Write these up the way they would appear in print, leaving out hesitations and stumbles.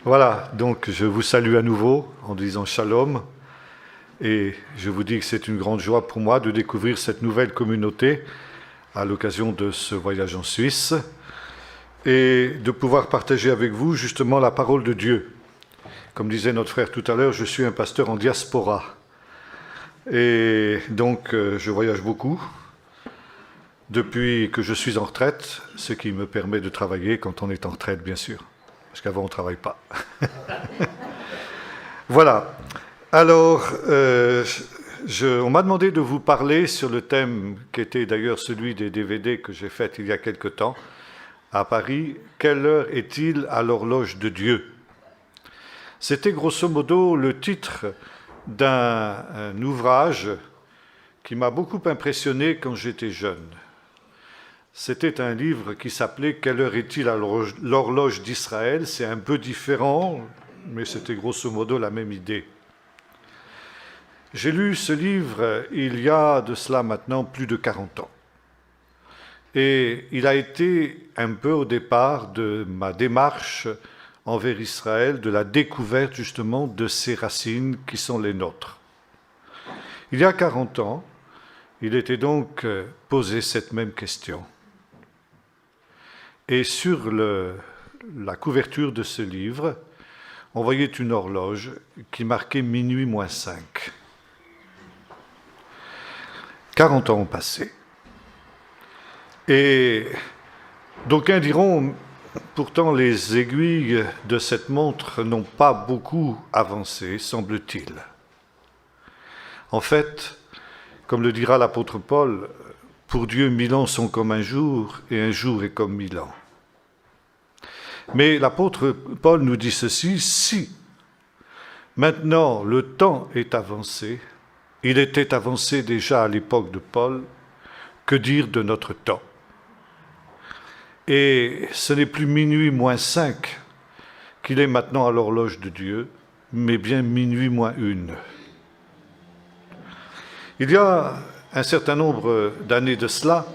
Voilà, donc je vous salue à nouveau en disant shalom et je vous dis que c'est une grande joie pour moi de découvrir cette nouvelle communauté à l'occasion de ce voyage en Suisse et de pouvoir partager avec vous justement la parole de Dieu. Comme disait notre frère tout à l'heure, je suis un pasteur en diaspora et donc je voyage beaucoup depuis que je suis en retraite, ce qui me permet de travailler quand on est en retraite bien sûr. Parce qu'avant, on ne travaille pas. Voilà. Alors, on m'a demandé de vous parler sur le thème qui était d'ailleurs celui des DVD que j'ai fait il y a quelque temps à Paris. Quelle heure est-il à l'horloge de Dieu? C'était grosso modo le titre d'un ouvrage qui m'a beaucoup impressionné quand j'étais jeune. C'était un livre qui s'appelait « Quelle heure est-il à l'horloge d'Israël ?» C'est un peu différent, mais c'était grosso modo la même idée. J'ai lu ce livre il y a de cela maintenant plus de 40 ans. Et il a été un peu au départ de ma démarche envers Israël, de la découverte justement de ces racines qui sont les nôtres. Il y a 40 ans, il était donc posé cette même question. Et sur la couverture de ce livre, on voyait une horloge qui marquait minuit moins 5. 40 ans ont passé. Et d'aucuns diront, pourtant les aiguilles de cette montre n'ont pas beaucoup avancé, semble-t-il. En fait, comme le dira l'apôtre Paul, pour Dieu, 1000 ans sont comme un jour, et un jour est comme 1000 ans. Mais l'apôtre Paul nous dit ceci, si maintenant le temps est avancé, il était avancé déjà à l'époque de Paul, que dire de notre temps? Et ce n'est plus minuit moins 5 qu'il est maintenant à l'horloge de Dieu, mais bien minuit moins 1. Il y a un certain nombre d'années de cela,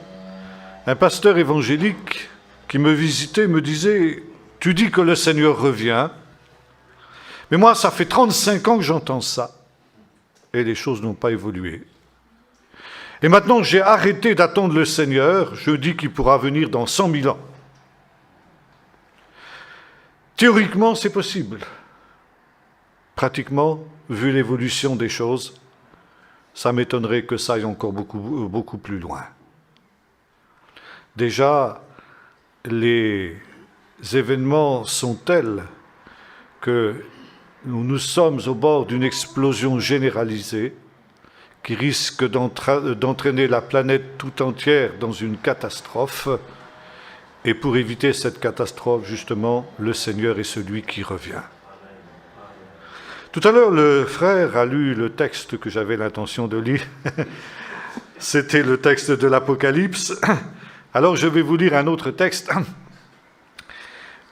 un pasteur évangélique qui me visitait me disait « Tu dis que le Seigneur revient, mais moi ça fait 35 ans que j'entends ça, et les choses n'ont pas évolué. Et maintenant j'ai arrêté d'attendre le Seigneur, je dis qu'il pourra venir dans 100 000 ans. Théoriquement c'est possible. Pratiquement, vu l'évolution des choses, ça m'étonnerait que ça aille encore beaucoup plus loin. Déjà, les événements sont tels que nous sommes au bord d'une explosion généralisée qui risque d'entraîner la planète tout entière dans une catastrophe. Et pour éviter cette catastrophe, justement, le Seigneur est celui qui revient. Tout à l'heure, le frère a lu le texte que j'avais l'intention de lire. C'était le texte de l'Apocalypse. Alors je vais vous lire un autre texte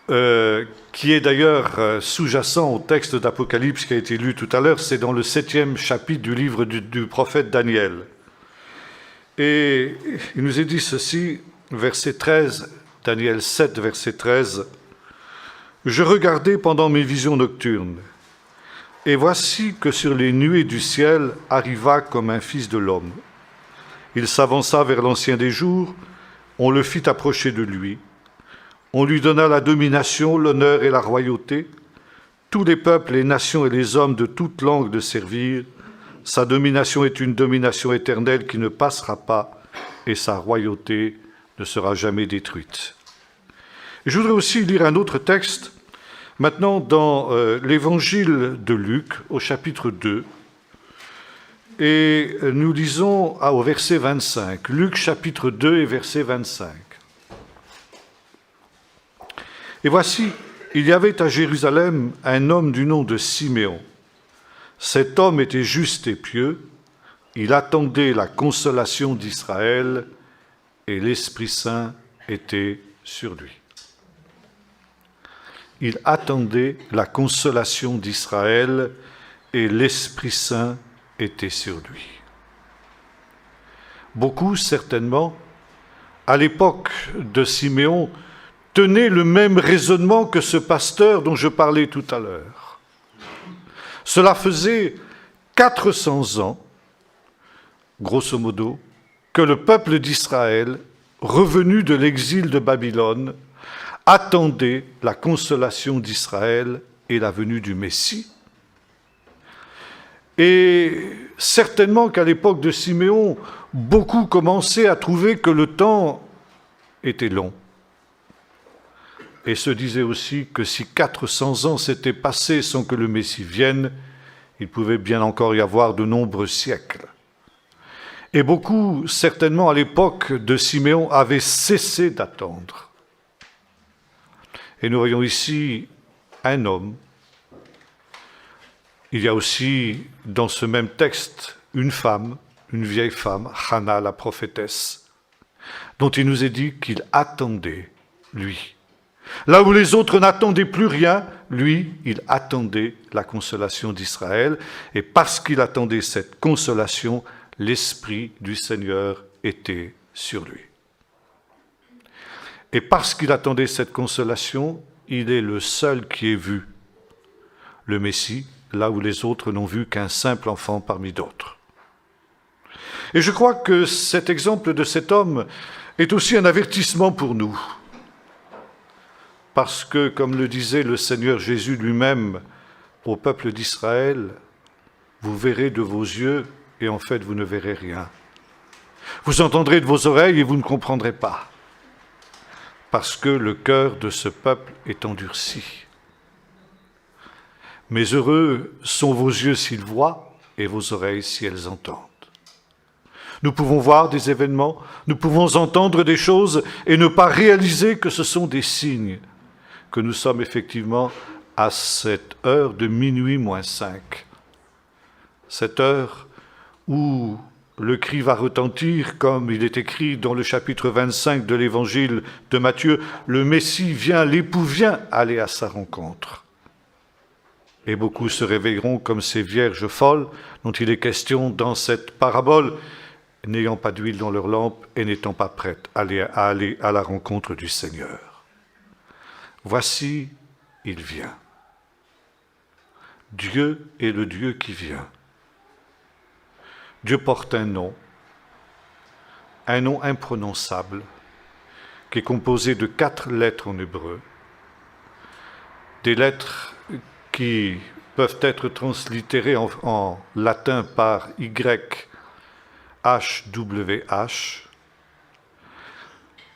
qui est d'ailleurs sous-jacent au texte d'Apocalypse qui a été lu tout à l'heure. C'est dans le 7e chapitre du livre du prophète Daniel. Et il nous est dit ceci, verset 13, Daniel 7, verset 13. « Je regardais pendant mes visions nocturnes, et voici que sur les nuées du ciel arriva comme un fils de l'homme. Il s'avança vers l'Ancien des jours, on le fit approcher de lui. On lui donna la domination, l'honneur et la royauté. Tous les peuples, les nations et les hommes de toute langue de servir. Sa domination est une domination éternelle qui ne passera pas, et sa royauté ne sera jamais détruite. » Je voudrais aussi lire un autre texte, maintenant dans l'évangile de Luc, au chapitre 2, et nous lisons au verset 25, Luc chapitre 2 et verset 25. « Et voici, il y avait à Jérusalem un homme du nom de Siméon. Cet homme était juste et pieux, il attendait la consolation d'Israël, et l'Esprit Saint était sur lui. » Il attendait la consolation d'Israël et l'Esprit Saint était sur lui. Beaucoup, certainement, à l'époque de Siméon, tenait le même raisonnement que ce pasteur dont je parlais tout à l'heure. Cela faisait 400 ans, grosso modo, que le peuple d'Israël, revenu de l'exil de Babylone, attendait la consolation d'Israël et la venue du Messie. Et certainement qu'à l'époque de Siméon, beaucoup commençaient à trouver que le temps était long. Et se disaient aussi que si 400 ans s'étaient passés sans que le Messie vienne, il pouvait bien encore y avoir de nombreux siècles. Et beaucoup, certainement à l'époque de Siméon, avaient cessé d'attendre. Et nous voyons ici un homme. Il y a aussi dans ce même texte une femme, une vieille femme, Hannah la prophétesse, dont il nous est dit qu'il attendait, lui. Là où les autres n'attendaient plus rien, lui, il attendait la consolation d'Israël. Et parce qu'il attendait cette consolation, l'Esprit du Seigneur était sur lui. Et parce qu'il attendait cette consolation, il est le seul qui ait vu le Messie, là où les autres n'ont vu qu'un simple enfant parmi d'autres. Et je crois que cet exemple de cet homme est aussi un avertissement pour nous. Parce que, comme le disait le Seigneur Jésus lui-même au peuple d'Israël, vous verrez de vos yeux et en fait vous ne verrez rien. Vous entendrez de vos oreilles et vous ne comprendrez pas. Parce que le cœur de ce peuple est endurci. Mais heureux sont vos yeux s'ils voient et vos oreilles si elles entendent. Nous pouvons voir des événements, nous pouvons entendre des choses et ne pas réaliser que ce sont des signes, que nous sommes effectivement à cette heure de minuit moins 5. Cette heure où le cri va retentir, comme il est écrit dans le chapitre 25 de l'évangile de Matthieu, le Messie vient, l'époux vient aller à sa rencontre. Et beaucoup se réveilleront comme ces vierges folles dont il est question dans cette parabole, n'ayant pas d'huile dans leur lampe et n'étant pas prêtes à aller à la rencontre du Seigneur. Voici, il vient. Dieu est le Dieu qui vient. Dieu porte un nom imprononçable, qui est composé de 4 lettres en hébreu, des lettres qui peuvent être translittérées en latin par YHWH,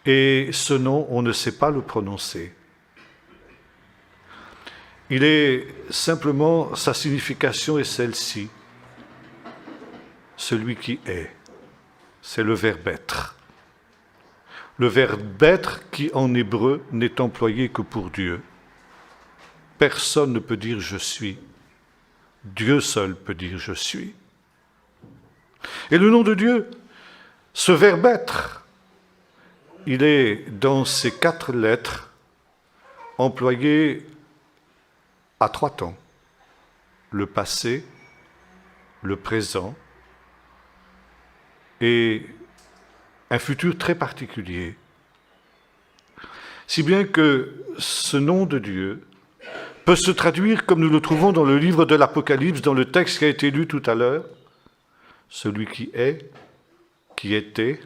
et ce nom, on ne sait pas le prononcer. Il est simplement, sa signification est celle-ci. Celui qui est, c'est le verbe être. Le verbe être qui, en hébreu, n'est employé que pour Dieu. Personne ne peut dire « je suis ». Dieu seul peut dire « je suis ». Et le nom de Dieu, ce verbe être, il est dans ces 4 lettres employé à 3 temps. Le passé, le présent et un futur très particulier. Si bien que ce nom de Dieu peut se traduire comme nous le trouvons dans le livre de l'Apocalypse, dans le texte qui a été lu tout à l'heure, celui qui est, qui était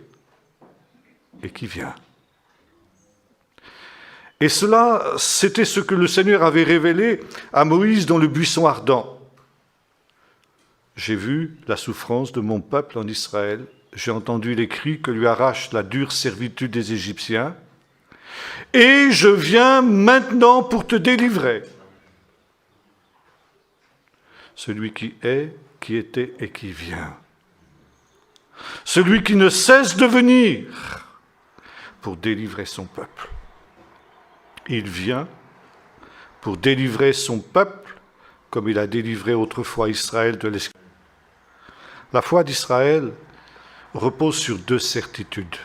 et qui vient. Et cela, c'était ce que le Seigneur avait révélé à Moïse dans le buisson ardent. J'ai vu la souffrance de mon peuple en Israël, j'ai entendu les cris que lui arrache la dure servitude des Égyptiens, et je viens maintenant pour te délivrer. Celui qui est, qui était et qui vient. Celui qui ne cesse de venir pour délivrer son peuple. Il vient pour délivrer son peuple comme il a délivré autrefois Israël de l'esclavage. La foi d'Israël repose sur 2 certitudes.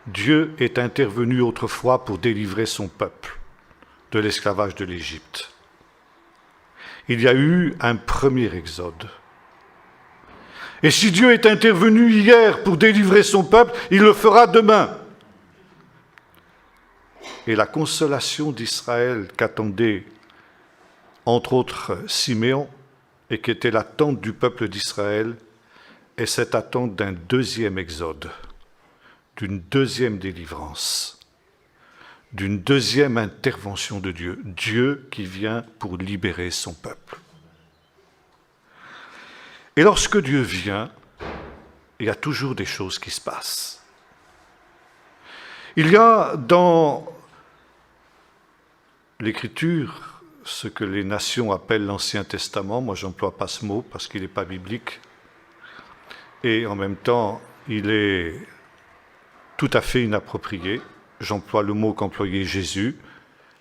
Dieu est intervenu autrefois pour délivrer son peuple de l'esclavage de l'Égypte. Il y a eu un premier exode. Et si Dieu est intervenu hier pour délivrer son peuple, il le fera demain. et la consolation d'Israël qu'attendait, entre autres, Siméon, et qui était l'attente du peuple d'Israël, est cette attente d'un deuxième exode, d'une deuxième délivrance, d'une deuxième intervention de Dieu, Dieu qui vient pour libérer son peuple. Et lorsque Dieu vient, il y a toujours des choses qui se passent. Il y a dans l'Écriture ce que les nations appellent l'Ancien Testament. Moi, je n'emploie pas ce mot parce qu'il n'est pas biblique. Et en même temps, il est tout à fait inapproprié. J'emploie le mot qu'employait Jésus,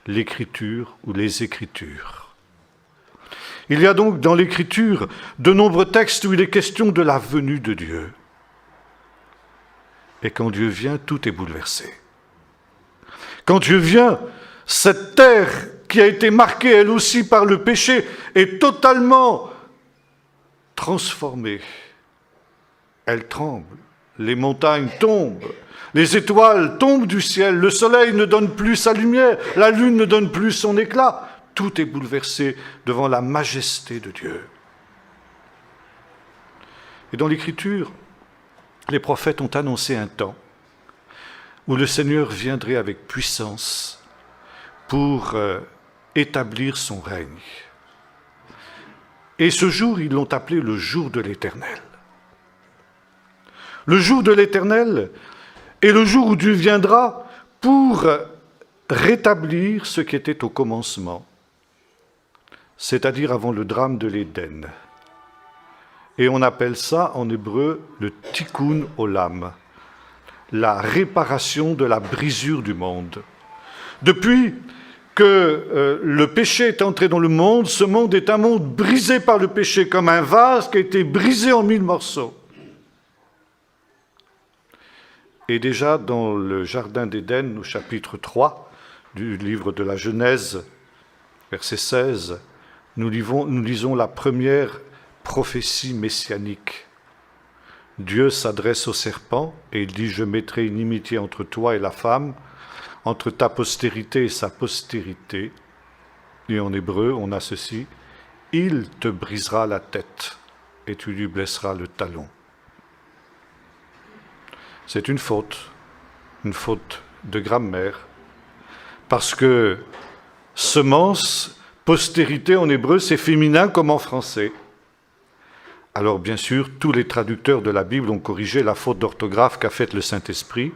l'Écriture ou les Écritures. Il y a donc dans l'Écriture de nombreux textes où il est question de la venue de Dieu. Et quand Dieu vient, tout est bouleversé. Quand Dieu vient, cette terre qui a été marquée elle aussi par le péché est totalement transformée. Elle tremble, les montagnes tombent, les étoiles tombent du ciel, le soleil ne donne plus sa lumière, la lune ne donne plus son éclat. Tout est bouleversé devant la majesté de Dieu. Et dans l'Écriture, les prophètes ont annoncé un temps où le Seigneur viendrait avec puissance pour établir son règne. Et ce jour, ils l'ont appelé le jour de l'Éternel. Le jour de l'Éternel est le jour où Dieu viendra pour rétablir ce qui était au commencement, c'est-à-dire avant le drame de l'Éden. Et on appelle ça en hébreu le tikkun olam, la réparation de la brisure du monde. Depuis que le péché est entré dans le monde, ce monde est un monde brisé par le péché, comme un vase qui a été brisé en 1000 morceaux. Et déjà dans le Jardin d'Éden, au chapitre 3 du livre de la Genèse, verset 16, nous lisons la première prophétie messianique. Dieu s'adresse au serpent et il dit « Je mettrai une inimitié entre toi et la femme, entre ta postérité et sa postérité. » Et en hébreu, on a ceci « Il te brisera la tête et tu lui blesseras le talon. » C'est une faute de grammaire, parce que semence, postérité en hébreu, c'est féminin comme en français. Alors bien sûr, tous les traducteurs de la Bible ont corrigé la faute d'orthographe qu'a faite le Saint-Esprit,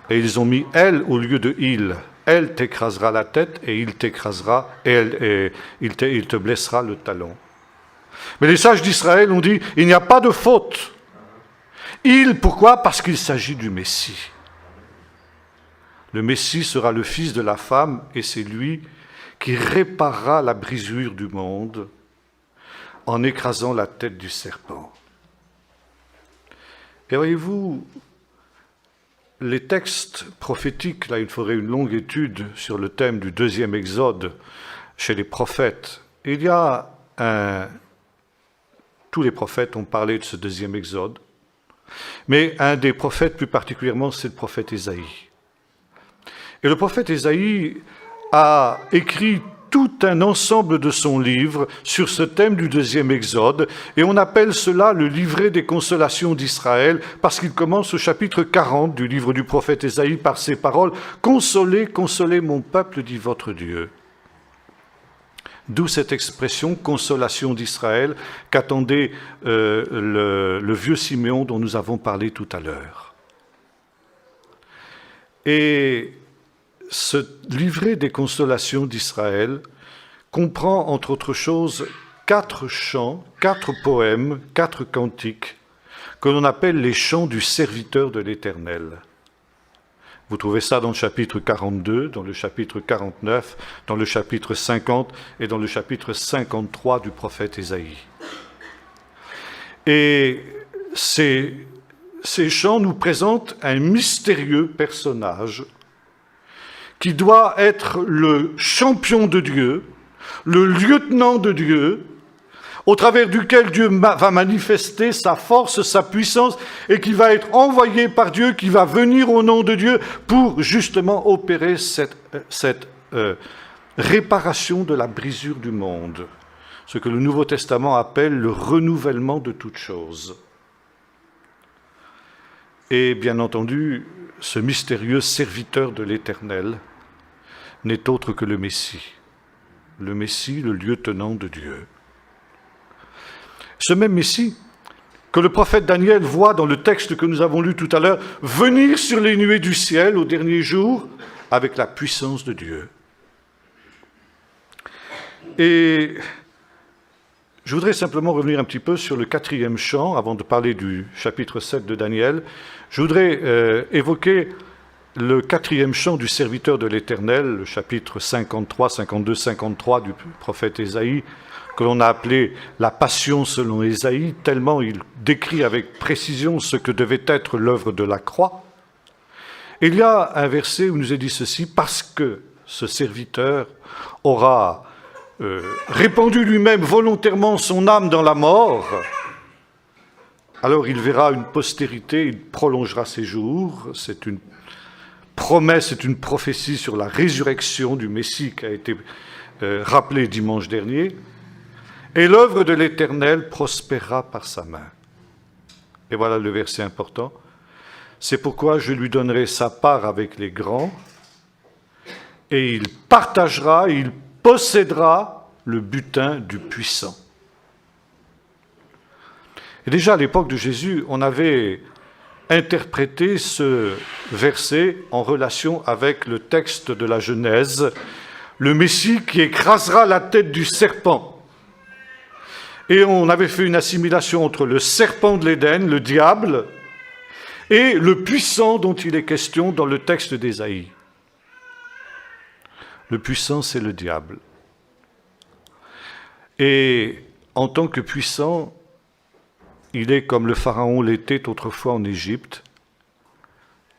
et ils ont mis « elle » au lieu de « il ». Elle t'écrasera la tête et il t'écrasera, et il te blessera le talon. Mais les sages d'Israël ont dit « il n'y a pas de faute ». Il, pourquoi ? Parce qu'il s'agit du Messie. Le Messie sera le fils de la femme et c'est lui qui réparera la brisure du monde en écrasant la tête du serpent. Et voyez-vous, les textes prophétiques, là il faudrait une longue étude sur le thème du deuxième exode chez les prophètes. Il y a tous les prophètes ont parlé de ce deuxième exode. Mais un des prophètes plus particulièrement, c'est le prophète Ésaïe. Et le prophète Ésaïe a écrit tout un ensemble de son livre sur ce thème du deuxième exode, et on appelle cela le livret des consolations d'Israël, parce qu'il commence au chapitre 40 du livre du prophète Ésaïe par ces paroles « Consolez, consolez mon peuple, dit votre Dieu ». D'où cette expression « consolation d'Israël » qu'attendait le vieux Siméon dont nous avons parlé tout à l'heure. Et ce livret des consolations d'Israël comprend, entre autres choses, 4 chants, 4 poèmes, 4 cantiques, que l'on appelle les chants du serviteur de l'Éternel. Vous trouvez ça dans le chapitre 42, dans le chapitre 49, dans le chapitre 50 et dans le chapitre 53 du prophète Ésaïe. Et ces chants nous présentent un mystérieux personnage qui doit être le champion de Dieu, le lieutenant de Dieu, au travers duquel Dieu va manifester sa force, sa puissance, et qui va être envoyé par Dieu, qui va venir au nom de Dieu pour justement opérer cette réparation de la brisure du monde, ce que le Nouveau Testament appelle le renouvellement de toutes choses. Et bien entendu, ce mystérieux serviteur de l'Éternel n'est autre que le Messie, le lieutenant de Dieu. Ce même Messie que le prophète Daniel voit dans le texte que nous avons lu tout à l'heure, venir sur les nuées du ciel au dernier jour avec la puissance de Dieu. Et je voudrais simplement revenir un petit peu sur le 4e chant, avant de parler du chapitre 7 de Daniel. Je voudrais évoquer le 4e chant du serviteur de l'Éternel, le chapitre 53, 52, 53 du prophète Ésaïe, que l'on a appelé la Passion selon Ésaïe, tellement il décrit avec précision ce que devait être l'œuvre de la croix. Et il y a un verset où il nous est dit ceci, parce que ce serviteur aura répandu lui-même volontairement son âme dans la mort, alors il verra une postérité, il prolongera ses jours. C'est une promesse, c'est une prophétie sur la résurrection du Messie qui a été rappelée dimanche dernier. Et l'œuvre de l'Éternel prospérera par sa main. Et voilà le verset important. C'est pourquoi je lui donnerai sa part avec les grands, et il partagera, il possédera le butin du puissant. Et déjà à l'époque de Jésus, on avait interprété ce verset en relation avec le texte de la Genèse, le Messie qui écrasera la tête du serpent. Et on avait fait une assimilation entre le serpent de l'Éden, le diable, et le puissant dont il est question dans le texte d'Ésaïe. Le puissant, c'est le diable. Et en tant que puissant, il est comme le Pharaon l'était autrefois en Égypte.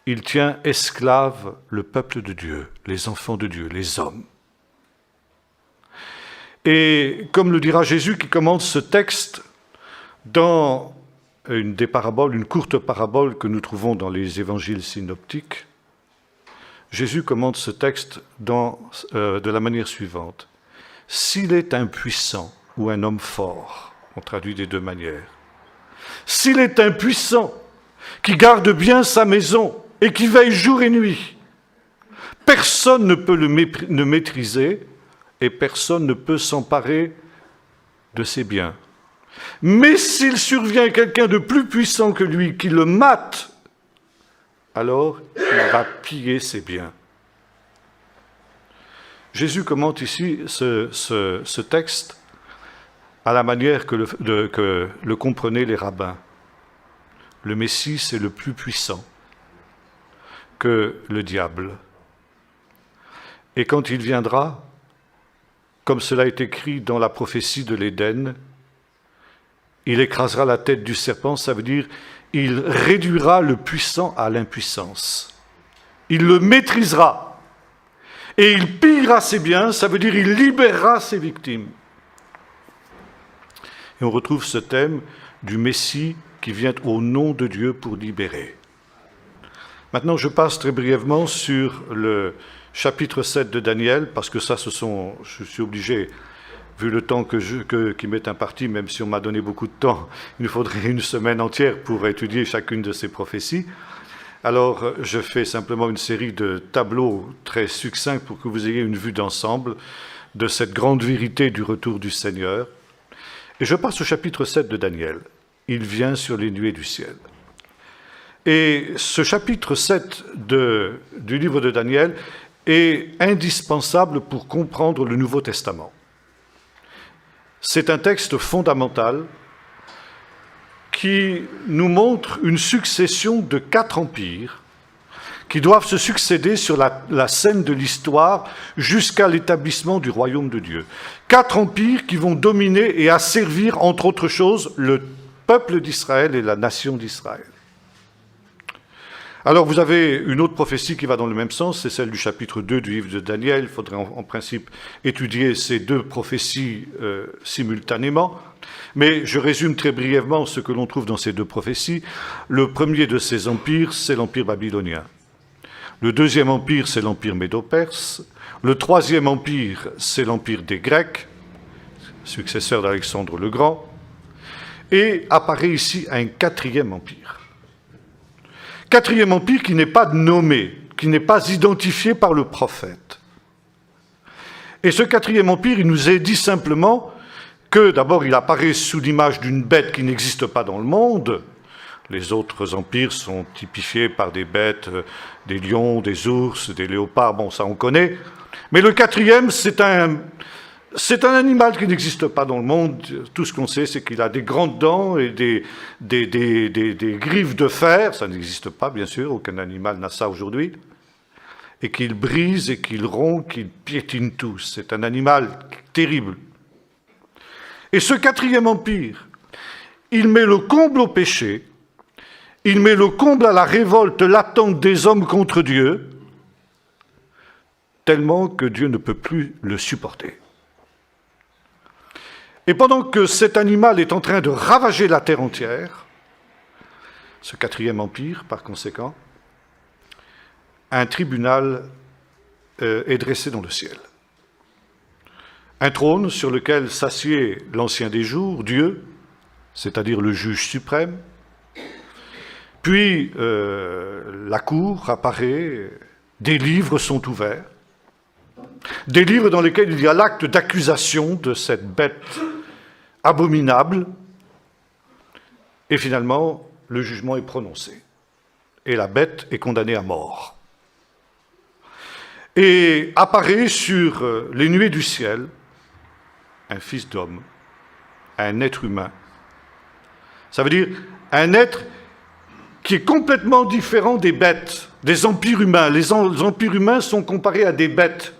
Il tient esclave le peuple de Dieu, les enfants de Dieu, les hommes. Et comme le dira Jésus qui commence ce texte dans une courte parabole que nous trouvons dans les évangiles synoptiques, Jésus commente ce texte de la manière suivante. S'il est un puissant ou un homme fort, on traduit des deux manières, s'il est un puissant qui garde bien sa maison et qui veille jour et nuit, personne ne peut le maîtriser et personne ne peut s'emparer de ses biens. Mais s'il survient quelqu'un de plus puissant que lui qui le mate, alors il va piller ses biens. Jésus commente ici ce texte à la manière que le comprenaient les rabbins. Le Messie, c'est le plus puissant que le diable. Et quand il viendra, comme cela est écrit dans la prophétie de l'Éden, il écrasera la tête du serpent, ça veut dire il réduira le puissant à l'impuissance. Il le maîtrisera. Et il pillera ses biens, ça veut dire il libérera ses victimes. Et on retrouve ce thème du Messie qui vient au nom de Dieu pour libérer. Maintenant, je passe très brièvement sur le chapitre 7 de Daniel, parce que je suis obligé, vu le temps qui m'est imparti, même si on m'a donné beaucoup de temps, il nous faudrait une semaine entière pour étudier chacune de ces prophéties. Alors, je fais simplement une série de tableaux très succincts pour que vous ayez une vue d'ensemble de cette grande vérité du retour du Seigneur. Et je passe au chapitre 7 de Daniel. Il vient sur les nuées du ciel. Et ce chapitre 7 du livre de Daniel est indispensable pour comprendre le Nouveau Testament. C'est un texte fondamental qui nous montre une succession de 4 empires qui doivent se succéder sur la scène de l'histoire jusqu'à l'établissement du royaume de Dieu. 4 empires qui vont dominer et asservir, entre autres choses, le peuple d'Israël et la nation d'Israël. Alors vous avez une autre prophétie qui va dans le même sens, c'est celle du chapitre 2 du livre de Daniel. Il faudrait en principe étudier ces deux prophéties simultanément. Mais je résume très brièvement ce que l'on trouve dans ces deux prophéties. Le premier de ces empires, c'est l'empire babylonien. Le deuxième empire, c'est l'empire médo-perse. Le troisième empire, c'est l'empire des Grecs, successeur d'Alexandre le Grand. Et apparaît ici un quatrième empire. Quatrième empire qui n'est pas nommé, qui n'est pas identifié par le prophète. Et ce quatrième empire, il nous est dit simplement que d'abord il apparaît sous l'image d'une bête qui n'existe pas dans le monde. Les autres empires sont typifiés par des bêtes, des lions, des ours, des léopards, bon ça on connaît. Mais le quatrième, c'est un animal qui n'existe pas dans le monde. Tout ce qu'on sait, c'est qu'il a des grandes dents et des griffes de fer. Ça n'existe pas, bien sûr, aucun animal n'a ça aujourd'hui. Et qu'il brise et qu'il rompt, qu'il piétine tout. C'est un animal terrible. Et ce quatrième empire, il met le comble au péché, il met le comble à la révolte latente des hommes contre Dieu, tellement que Dieu ne peut plus le supporter. Et pendant que cet animal est en train de ravager la terre entière, ce quatrième empire, par conséquent, un tribunal est dressé dans le ciel. Un trône sur lequel s'assied l'Ancien des Jours, Dieu, c'est-à-dire le juge suprême. Puis la cour apparaît, des livres sont ouverts, des livres dans lesquels il y a l'acte d'accusation de cette bête abominable, et finalement, le jugement est prononcé. Et la bête est condamnée à mort. Et apparaît sur les nuées du ciel un fils d'homme, un être humain. Ça veut dire un être qui est complètement différent des bêtes, des empires humains. Les empires humains sont comparés à des bêtes.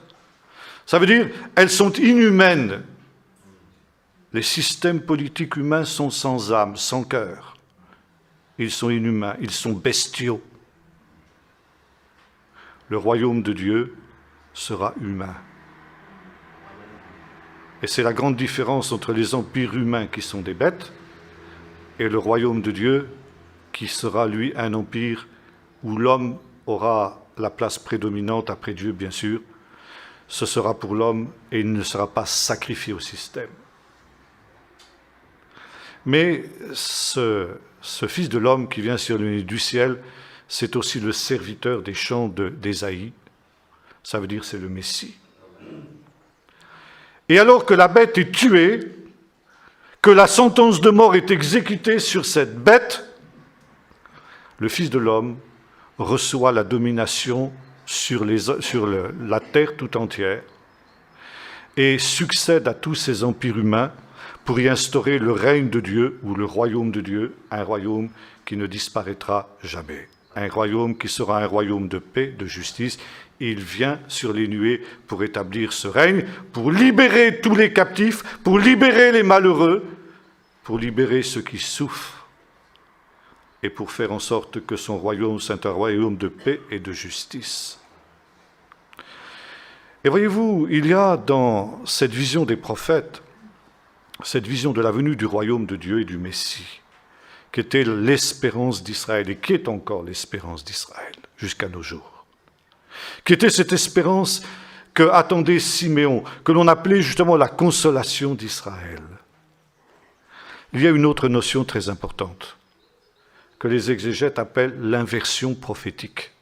Ça veut dire elles sont inhumaines. Les systèmes politiques humains sont sans âme, sans cœur. Ils sont inhumains, ils sont bestiaux. Le royaume de Dieu sera humain. Et c'est la grande différence entre les empires humains qui sont des bêtes et le royaume de Dieu qui sera, lui, un empire où l'homme aura la place prédominante après Dieu, bien sûr. Ce sera pour l'homme et il ne sera pas sacrifié au système. Mais ce Fils de l'homme qui vient sur le nez du ciel, c'est aussi le serviteur des chants d'Ésaïe. Ça veut dire c'est le Messie. Et alors que la bête est tuée, que la sentence de mort est exécutée sur cette bête, le Fils de l'homme reçoit la domination sur la terre tout entière et succède à tous ces empires humains pour y instaurer le règne de Dieu ou le royaume de Dieu, un royaume qui ne disparaîtra jamais, un royaume qui sera un royaume de paix, de justice. Il vient sur les nuées pour établir ce règne, pour libérer tous les captifs, pour libérer les malheureux, pour libérer ceux qui souffrent et pour faire en sorte que son royaume soit un royaume de paix et de justice. Et voyez-vous, il y a dans cette vision des prophètes, cette vision de la venue du royaume de Dieu et du Messie, qui était l'espérance d'Israël et qui est encore l'espérance d'Israël jusqu'à nos jours, qui était cette espérance que attendait Siméon, que l'on appelait justement la consolation d'Israël. Il y a une autre notion très importante, que les exégètes appellent l'inversion prophétique.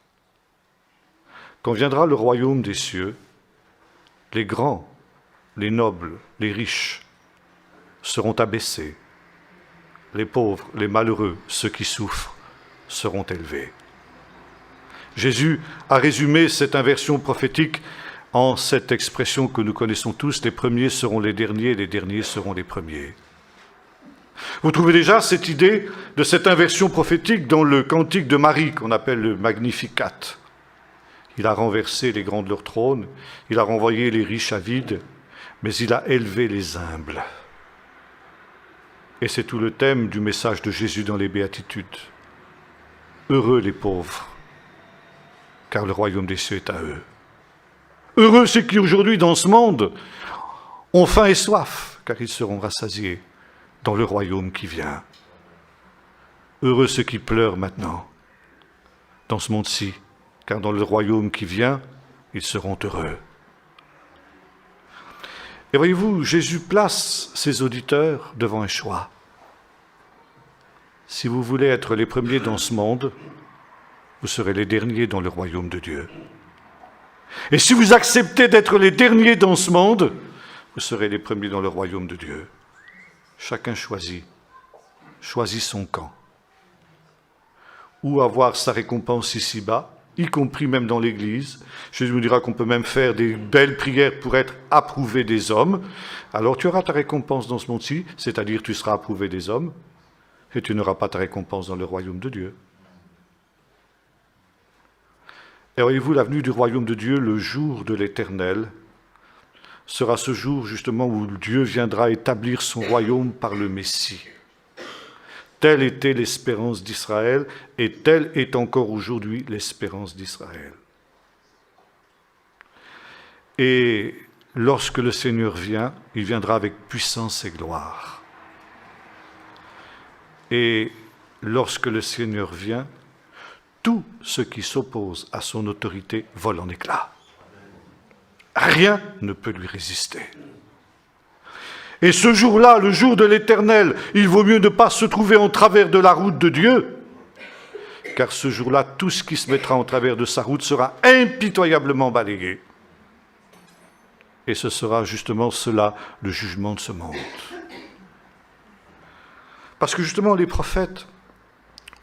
Quand viendra le royaume des cieux, les grands, les nobles, les riches seront abaissés. Les pauvres, les malheureux, ceux qui souffrent, seront élevés. Jésus a résumé cette inversion prophétique en cette expression que nous connaissons tous, les premiers seront les derniers seront les premiers. Vous trouvez déjà cette idée de cette inversion prophétique dans le cantique de Marie qu'on appelle le Magnificat. Il a renversé les grands de leur trône, il a renvoyé les riches à vide, mais il a élevé les humbles. Et c'est tout le thème du message de Jésus dans les Béatitudes. Heureux les pauvres, car le royaume des cieux est à eux. Heureux ceux qui aujourd'hui dans ce monde ont faim et soif, car ils seront rassasiés dans le royaume qui vient. Heureux ceux qui pleurent maintenant dans ce monde-ci, car dans le royaume qui vient, ils seront heureux. Et voyez-vous, Jésus place ses auditeurs devant un choix. Si vous voulez être les premiers dans ce monde, vous serez les derniers dans le royaume de Dieu. Et si vous acceptez d'être les derniers dans ce monde, vous serez les premiers dans le royaume de Dieu. Chacun choisit son camp. Ou avoir sa récompense ici-bas, y compris même dans l'Église. Jésus nous dira qu'on peut même faire des belles prières pour être approuvé des hommes. Alors tu auras ta récompense dans ce monde-ci, c'est-à-dire tu seras approuvé des hommes, et tu n'auras pas ta récompense dans le royaume de Dieu. Et voyez-vous, la venue du royaume de Dieu, le jour de l'Éternel, sera ce jour justement où Dieu viendra établir son royaume par le Messie. Telle était l'espérance d'Israël, et telle est encore aujourd'hui l'espérance d'Israël. Et lorsque le Seigneur vient, il viendra avec puissance et gloire. Et lorsque le Seigneur vient, tout ce qui s'oppose à son autorité vole en éclats. Rien ne peut lui résister. Et ce jour-là, le jour de l'Éternel, il vaut mieux ne pas se trouver en travers de la route de Dieu, car ce jour-là, tout ce qui se mettra en travers de sa route sera impitoyablement balayé. Et ce sera justement cela, le jugement de ce monde. Parce que justement, les prophètes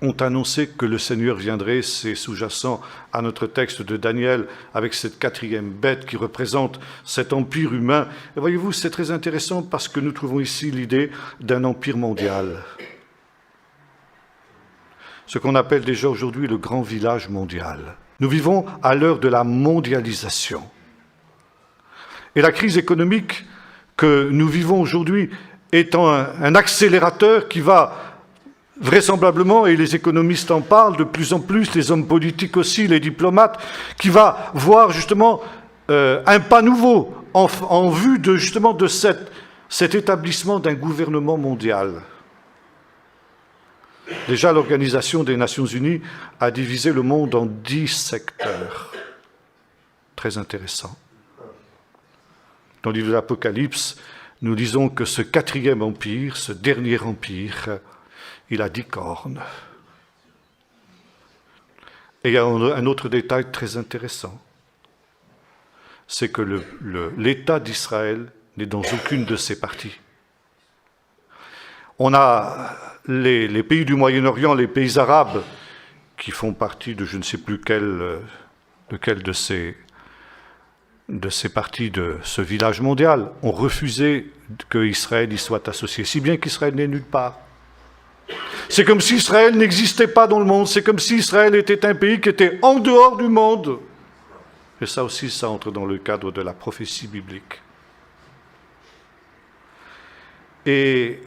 ont annoncé que le Seigneur viendrait, c'est sous-jacent à notre texte de Daniel, avec cette quatrième bête qui représente cet empire humain. Et voyez-vous, c'est très intéressant parce que nous trouvons ici l'idée d'un empire mondial. Ce qu'on appelle déjà aujourd'hui le grand village mondial. Nous vivons à l'heure de la mondialisation. Et la crise économique que nous vivons aujourd'hui étant un accélérateur qui va vraisemblablement, et les économistes en parlent de plus en plus, les hommes politiques aussi, les diplomates, qui va voir justement un pas nouveau en vue de justement de cet établissement d'un gouvernement mondial. Déjà, l'Organisation des Nations Unies a divisé le monde en 10 secteurs. Très intéressant. Dans le livre de l'Apocalypse, nous lisons que ce quatrième empire, ce dernier empire, il a 10 cornes. Et il y a un autre détail très intéressant. C'est que l'État d'Israël n'est dans aucune de ces parties. On a les pays du Moyen-Orient, les pays arabes, qui font partie de je ne sais plus lequel de ces parties de ce village mondial, ont refusé qu'Israël y soit associé, si bien qu'Israël n'est nulle part. C'est comme si Israël n'existait pas dans le monde, c'est comme si Israël était un pays qui était en dehors du monde. Et ça aussi, ça entre dans le cadre de la prophétie biblique. Et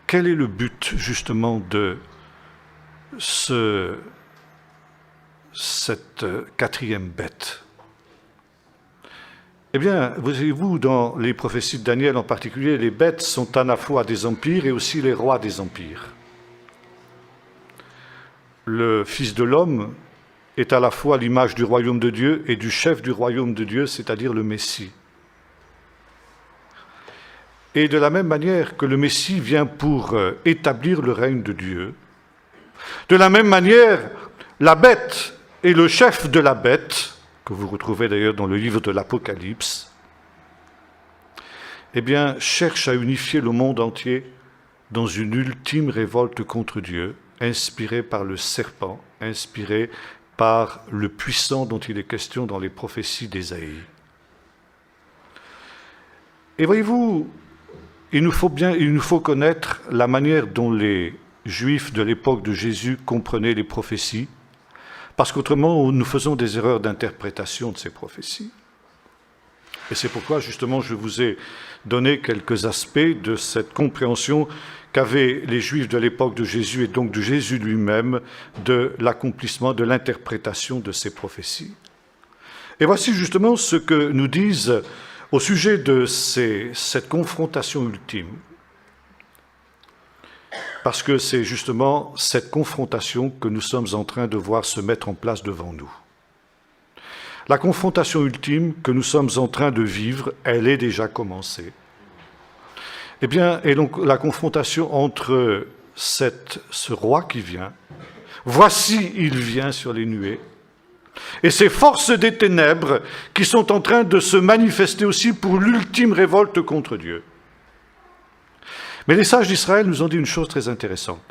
quel est le but, justement, de cette quatrième bête ? Eh bien, voyez-vous, dans les prophéties de Daniel en particulier, les bêtes sont à la fois des empires et aussi les rois des empires. Le Fils de l'homme est à la fois l'image du royaume de Dieu et du chef du royaume de Dieu, c'est-à-dire le Messie. Et de la même manière que le Messie vient pour établir le règne de Dieu, de la même manière, la bête et le chef de la bête, que vous retrouvez d'ailleurs dans le livre de l'Apocalypse, eh bien, cherche à unifier le monde entier dans une ultime révolte contre Dieu, inspiré par le serpent, inspiré par le puissant dont il est question dans les prophéties d'Ésaïe. Et voyez-vous, il nous faut connaître la manière dont les Juifs de l'époque de Jésus comprenaient les prophéties, parce qu'autrement, nous faisons des erreurs d'interprétation de ces prophéties. Et c'est pourquoi, justement, je vous ai donné quelques aspects de cette compréhension qu'avaient les Juifs de l'époque de Jésus et donc de Jésus lui-même de l'accomplissement, de l'interprétation de ces prophéties. Et voici justement ce que nous disent au sujet de cette confrontation ultime. Parce que c'est justement cette confrontation que nous sommes en train de voir se mettre en place devant nous. La confrontation ultime que nous sommes en train de vivre, elle est déjà commencée. Eh bien, et donc la confrontation entre ce roi qui vient, voici il vient sur les nuées, et ces forces des ténèbres qui sont en train de se manifester aussi pour l'ultime révolte contre Dieu. Mais les sages d'Israël nous ont dit une chose très intéressante.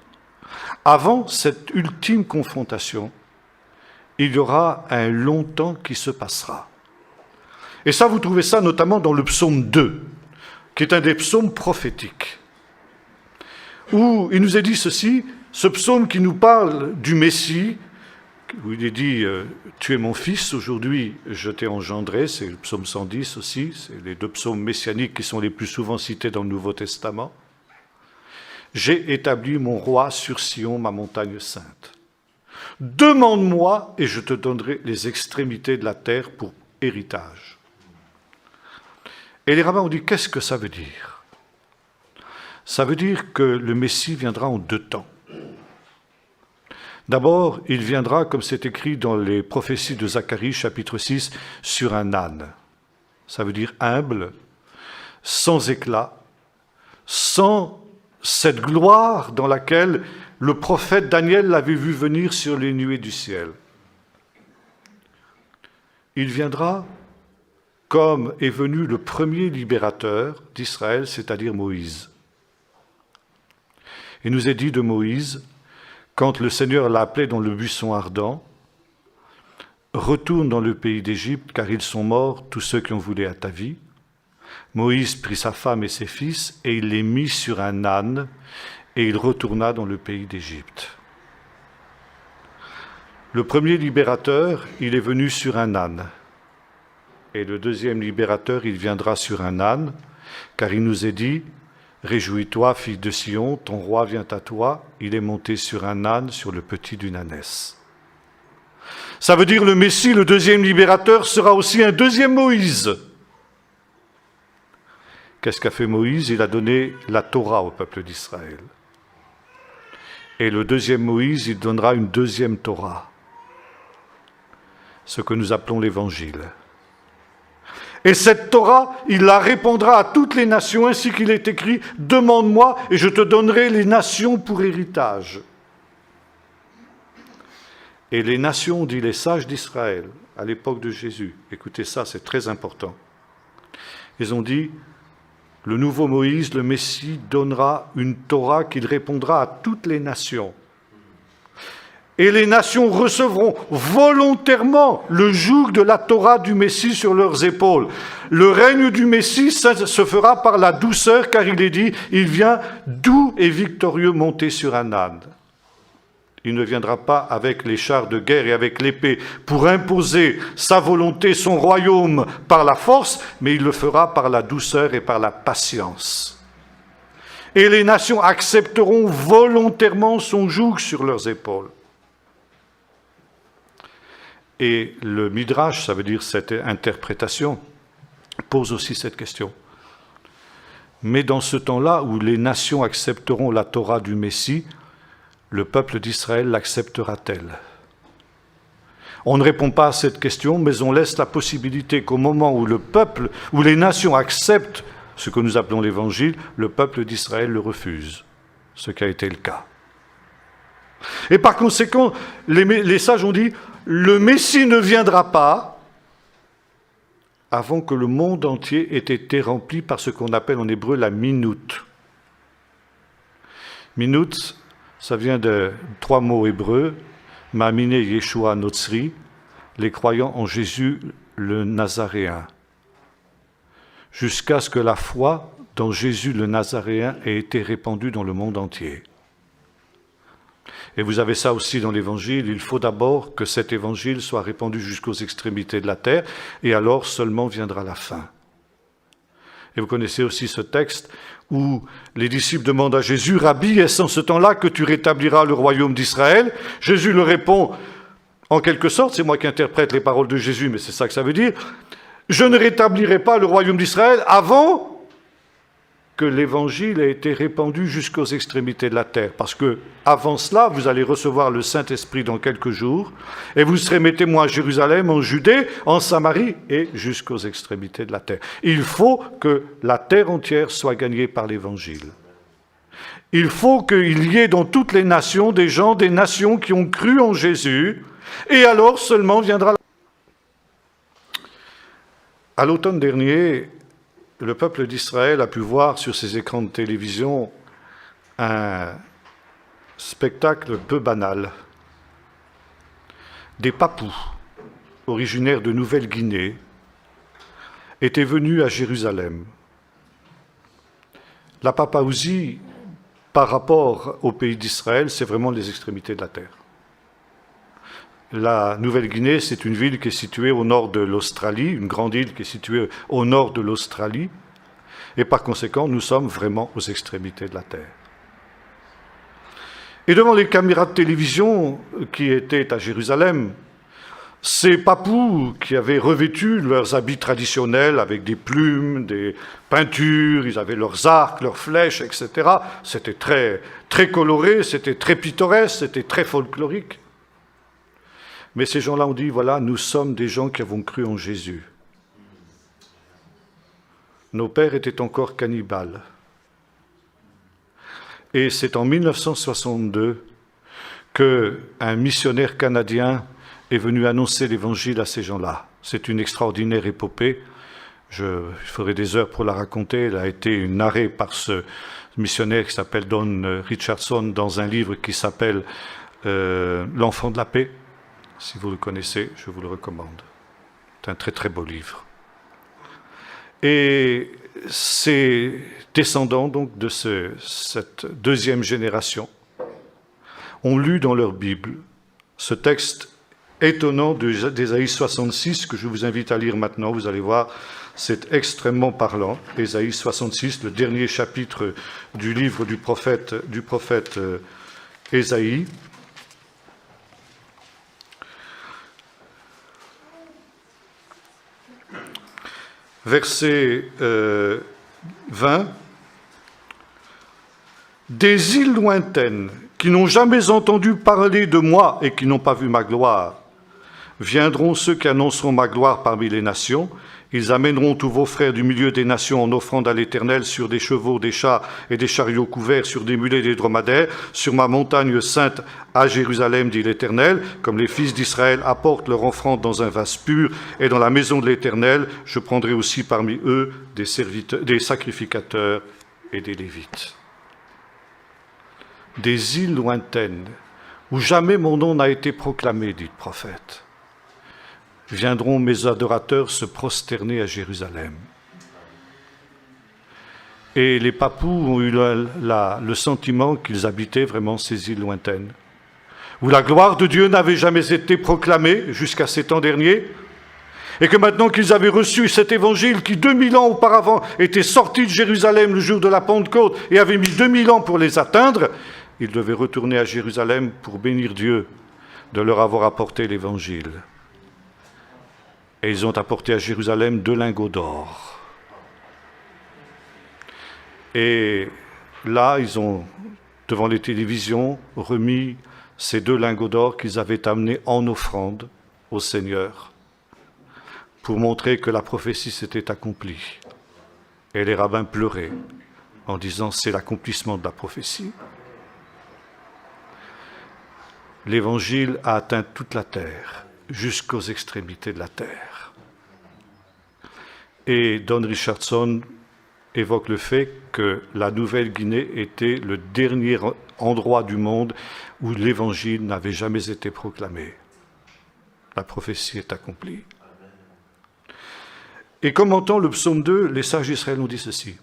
Avant cette ultime confrontation, il y aura un long temps qui se passera. Et ça, vous trouvez ça notamment dans le psaume 2, qui est un des psaumes prophétiques, où il nous est dit ceci, ce psaume qui nous parle du Messie, où il est dit « Tu es mon fils, aujourd'hui je t'ai engendré », c'est le psaume 110 aussi, c'est les deux psaumes messianiques qui sont les plus souvent cités dans le Nouveau Testament. « J'ai établi mon roi sur Sion, ma montagne sainte. Demande-moi et je te donnerai les extrémités de la terre pour héritage. » Et les rabbins ont dit « Qu'est-ce que ça veut dire ?» Ça veut dire que le Messie viendra en 2 temps. D'abord, il viendra, comme c'est écrit dans les prophéties de Zacharie, chapitre 6, sur un âne. Ça veut dire humble, sans éclat, sans cette gloire dans laquelle le prophète Daniel l'avait vu venir sur les nuées du ciel. Il viendra comme est venu le premier libérateur d'Israël, c'est-à-dire Moïse. Il nous est dit de Moïse, quand le Seigneur l'a appelé dans le buisson ardent, « Retourne dans le pays d'Égypte, car ils sont morts, tous ceux qui ont voulu à ta vie. » Moïse prit sa femme et ses fils, et il les mit sur un âne, et il retourna dans le pays d'Égypte. Le premier libérateur, il est venu sur un âne. Et le deuxième libérateur, il viendra sur un âne, car il nous est dit, « Réjouis-toi, fille de Sion, ton roi vient à toi, il est monté sur un âne, sur le petit d'une ânesse. » Ça veut dire le Messie, le deuxième libérateur, sera aussi un deuxième Moïse. Qu'est-ce qu'a fait Moïse? Il a donné la Torah au peuple d'Israël. Et le deuxième Moïse, il donnera une deuxième Torah, ce que nous appelons l'Évangile. Et cette Torah, il la répandra à toutes les nations, ainsi qu'il est écrit, « Demande-moi et je te donnerai les nations pour héritage. » Et les nations, dit les sages d'Israël, à l'époque de Jésus, écoutez ça, c'est très important. Ils ont dit, le nouveau Moïse, le Messie, donnera une Torah qu'il répondra à toutes les nations. Et les nations recevront volontairement le joug de la Torah du Messie sur leurs épaules. Le règne du Messie se fera par la douceur, car il est dit, il vient doux et victorieux monté sur un âne. Il ne viendra pas avec les chars de guerre et avec l'épée pour imposer sa volonté, son royaume par la force, mais il le fera par la douceur et par la patience. Et les nations accepteront volontairement son joug sur leurs épaules. Et le Midrash, ça veut dire cette interprétation, pose aussi cette question. Mais dans ce temps-là où les nations accepteront la Torah du Messie, le peuple d'Israël l'acceptera-t-elle? On ne répond pas à cette question, mais on laisse la possibilité qu'au moment où où les nations acceptent ce que nous appelons l'Évangile, le peuple d'Israël le refuse, ce qui a été le cas. Et par conséquent, les sages ont dit, le Messie ne viendra pas avant que le monde entier ait été rempli par ce qu'on appelle en hébreu la minute. Minute, ça vient de 3 mots hébreux, Ma'amine Yeshua Notzri, les croyants en Jésus le Nazaréen, jusqu'à ce que la foi dans Jésus le Nazaréen ait été répandue dans le monde entier. Et vous avez ça aussi dans l'Évangile, il faut d'abord que cet Évangile soit répandu jusqu'aux extrémités de la terre, et alors seulement viendra la fin. Et vous connaissez aussi ce texte où les disciples demandent à Jésus, « Rabbi, est-ce en ce temps-là que tu rétabliras le royaume d'Israël ?» Jésus leur répond, En quelque sorte, c'est moi qui interprète les paroles de Jésus, mais c'est ça que ça veut dire, je ne rétablirai pas le royaume d'Israël avant que l'évangile ait été répandu jusqu'aux extrémités de la terre. Parce que avant cela, vous allez recevoir le Saint-Esprit dans quelques jours, et vous serez mes témoins à Jérusalem, en Judée, en Samarie, et jusqu'aux extrémités de la terre. Il faut que la terre entière soit gagnée par l'évangile. Il faut qu'il y ait dans toutes les nations des gens, des nations qui ont cru en Jésus, et alors seulement viendra... À l'automne dernier, le peuple d'Israël a pu voir sur ses écrans de télévision un spectacle peu banal. Des papous, originaires de Nouvelle-Guinée, étaient venus à Jérusalem. La Papouasie, par rapport au pays d'Israël, c'est vraiment les extrémités de la terre. La Nouvelle-Guinée, c'est une ville qui est située au nord de l'Australie, une grande île qui est située au nord de l'Australie, et par conséquent, nous sommes vraiment aux extrémités de la Terre. Et devant les caméras de télévision qui étaient à Jérusalem, ces papous qui avaient revêtu leurs habits traditionnels avec des plumes, des peintures, ils avaient leurs arcs, leurs flèches, etc. C'était très, très coloré, c'était très pittoresque, c'était très folklorique. Mais ces gens-là ont dit, voilà, nous sommes des gens qui avons cru en Jésus. Nos pères étaient encore cannibales. Et c'est en 1962 qu'un missionnaire canadien est venu annoncer l'évangile à ces gens-là. C'est une extraordinaire épopée. Je ferai des heures pour la raconter. Elle a été narrée par ce missionnaire qui s'appelle Don Richardson dans un livre qui s'appelle L'Enfant de la paix. Si vous le connaissez, je vous le recommande. C'est un très très beau livre. Et ces descendants donc de cette deuxième génération ont lu dans leur Bible ce texte étonnant d'Ésaïe 66 que je vous invite à lire maintenant. Vous allez voir, c'est extrêmement parlant. Ésaïe 66, le dernier chapitre du livre du prophète Ésaïe. Verset 20. Des îles lointaines qui n'ont jamais entendu parler de moi et qui n'ont pas vu ma gloire, viendront ceux qui annonceront ma gloire parmi les nations. Ils amèneront tous vos frères du milieu des nations en offrande à l'Éternel sur des chevaux, des chars et des chariots couverts, sur des mulets et des dromadaires, sur ma montagne sainte à Jérusalem, dit l'Éternel, comme les fils d'Israël apportent leur offrande dans un vase pur, et dans la maison de l'Éternel, je prendrai aussi parmi eux des sacrificateurs et des Lévites. Des îles lointaines, où jamais mon nom n'a été proclamé, dit le prophète. Viendront mes adorateurs se prosterner à Jérusalem. Et les papous ont eu le sentiment qu'ils habitaient vraiment ces îles lointaines, où la gloire de Dieu n'avait jamais été proclamée jusqu'à ces temps derniers, et que maintenant qu'ils avaient reçu cet évangile qui 2000 ans auparavant était sorti de Jérusalem le jour de la Pentecôte et avait mis 2000 ans pour les atteindre, ils devaient retourner à Jérusalem pour bénir Dieu de leur avoir apporté l'évangile. Et ils ont apporté à Jérusalem 2 lingots d'or. Et là, ils ont, devant les télévisions, remis ces 2 lingots d'or qu'ils avaient amenés en offrande au Seigneur, pour montrer que la prophétie s'était accomplie. Et les rabbins pleuraient en disant « c'est l'accomplissement de la prophétie ». L'évangile a atteint toute la terre, jusqu'aux extrémités de la terre. Et Don Richardson évoque le fait que la Nouvelle-Guinée était le dernier endroit du monde où l'évangile n'avait jamais été proclamé. La prophétie est accomplie. Et commentant le psaume 2, les sages d'Israël ont dit ceci.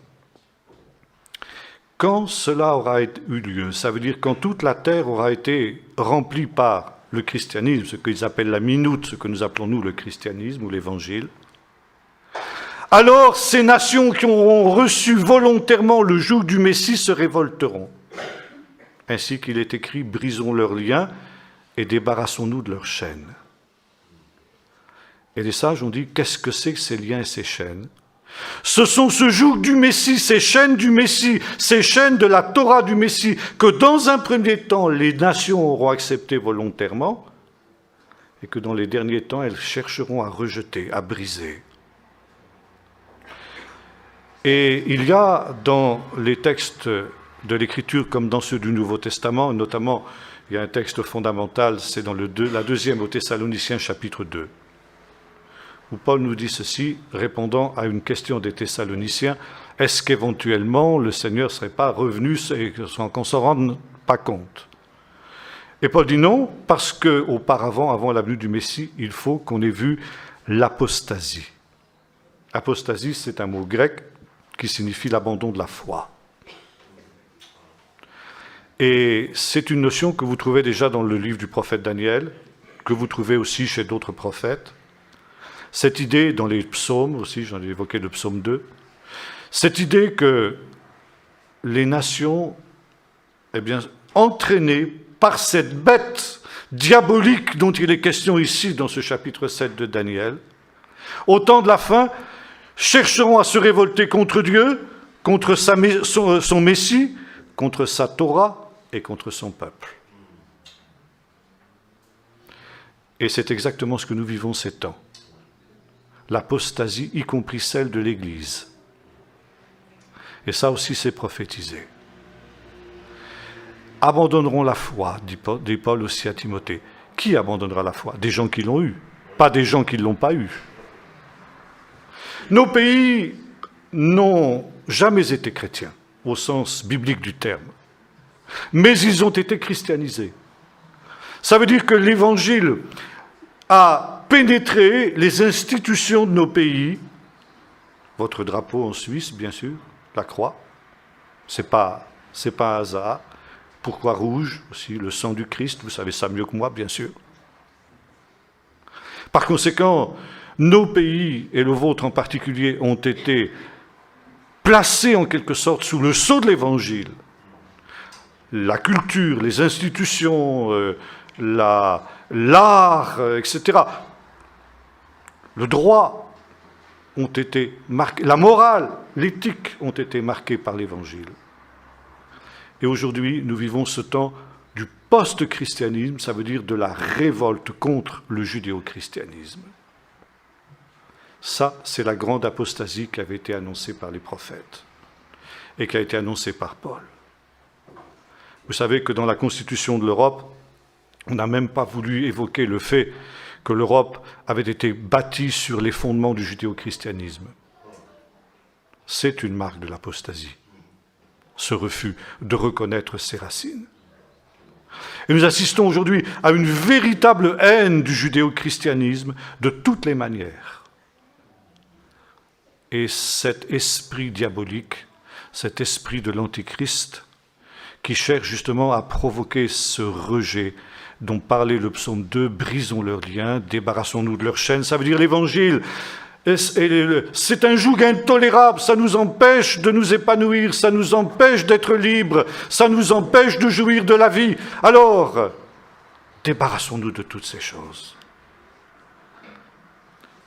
Quand cela aura eu lieu, ça veut dire quand toute la terre aura été remplie par le christianisme, ce qu'ils appellent la minute, ce que nous appelons nous le christianisme ou l'évangile, alors ces nations qui auront reçu volontairement le joug du Messie se révolteront. Ainsi qu'il est écrit, brisons leurs liens et débarrassons-nous de leurs chaînes. Et les sages ont dit, qu'est-ce que c'est que ces liens et ces chaînes? Ce sont ce joug du Messie, ces chaînes du Messie, ces chaînes de la Torah du Messie, que dans un premier temps, les nations auront accepté volontairement, et que dans les derniers temps, elles chercheront à rejeter, à briser. Et il y a dans les textes de l'Écriture, comme dans ceux du Nouveau Testament, notamment, il y a un texte fondamental, c'est dans la deuxième aux Thessaloniciens, chapitre 2, où Paul nous dit ceci, répondant à une question des Thessaloniciens, est-ce qu'éventuellement le Seigneur ne serait pas revenu et qu'on ne s'en rende pas compte? Et Paul dit non, parce qu'auparavant, avant la venue du Messie, il faut qu'on ait vu l'apostasie. Apostasie, c'est un mot grec qui signifie l'abandon de la foi. Et c'est une notion que vous trouvez déjà dans le livre du prophète Daniel, que vous trouvez aussi chez d'autres prophètes. Cette idée dans les psaumes aussi, j'en ai évoqué le psaume 2, cette idée que les nations, entraînées par cette bête diabolique dont il est question ici dans ce chapitre 7 de Daniel, au temps de la fin, chercheront à se révolter contre Dieu, contre son Messie, contre sa Torah et contre son peuple. Et c'est exactement ce que nous vivons ces temps. L'apostasie, y compris celle de l'Église. Et ça aussi, c'est prophétisé. Abandonneront la foi, dit Paul aussi à Timothée. Qui abandonnera la foi? Des gens qui l'ont eue, pas des gens qui ne l'ont pas eue. Nos pays n'ont jamais été chrétiens, au sens biblique du terme, mais ils ont été christianisés. Ça veut dire que l'Évangile a pénétré les institutions de nos pays. Votre drapeau en Suisse, bien sûr, la croix, c'est pas un hasard. Pourquoi rouge aussi? Le sang du Christ, vous savez ça mieux que moi, bien sûr. Par conséquent, nos pays, et le vôtre en particulier, ont été placés en quelque sorte sous le sceau de l'Évangile. La culture, les institutions, l'art, etc. Le droit ont été marqués, la morale, l'éthique ont été marqués par l'Évangile. Et aujourd'hui, nous vivons ce temps du post-christianisme, ça veut dire de la révolte contre le judéo-christianisme. Ça, c'est la grande apostasie qui avait été annoncée par les prophètes et qui a été annoncée par Paul. Vous savez que dans la Constitution de l'Europe, on n'a même pas voulu évoquer le fait que l'Europe avait été bâtie sur les fondements du judéo-christianisme. C'est une marque de l'apostasie, ce refus de reconnaître ses racines. Et nous assistons aujourd'hui à une véritable haine du judéo-christianisme de toutes les manières. Et cet esprit diabolique, cet esprit de l'Antichrist, qui cherche justement à provoquer ce rejet dont parlait le psaume 2, brisons leurs liens, débarrassons-nous de leurs chaînes, ça veut dire l'Évangile. C'est un joug intolérable, ça nous empêche de nous épanouir, ça nous empêche d'être libres, ça nous empêche de jouir de la vie. Alors, débarrassons-nous de toutes ces choses.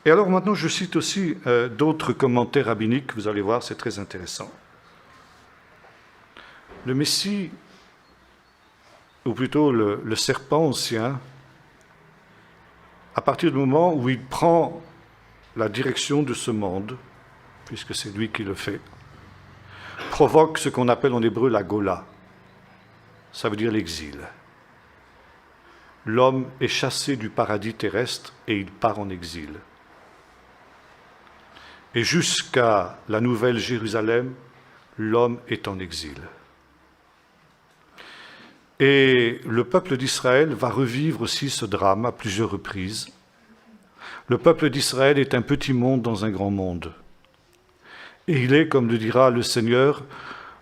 Et alors maintenant, je cite aussi d'autres commentaires rabbiniques, vous allez voir, c'est très intéressant. Le Messie, ou plutôt le serpent ancien, à partir du moment où il prend la direction de ce monde, puisque c'est lui qui le fait, provoque ce qu'on appelle en hébreu la Gola. Ça veut dire l'exil. L'homme est chassé du paradis terrestre et il part en exil. Et jusqu'à la nouvelle Jérusalem, l'homme est en exil. Et le peuple d'Israël va revivre aussi ce drame à plusieurs reprises. Le peuple d'Israël est un petit monde dans un grand monde. Et il est, comme le dira le Seigneur,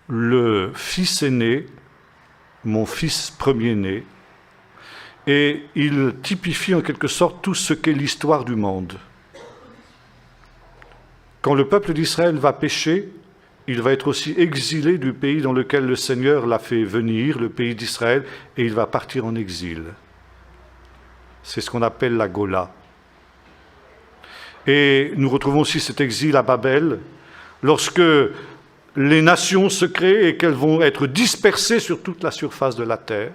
le fils aîné, mon fils premier-né. Et il typifie en quelque sorte tout ce qu'est l'histoire du monde. Quand le peuple d'Israël va pécher, il va être aussi exilé du pays dans lequel le Seigneur l'a fait venir, le pays d'Israël, et il va partir en exil. C'est ce qu'on appelle la Gola. Et nous retrouvons aussi cet exil à Babel, lorsque les nations se créent et qu'elles vont être dispersées sur toute la surface de la terre.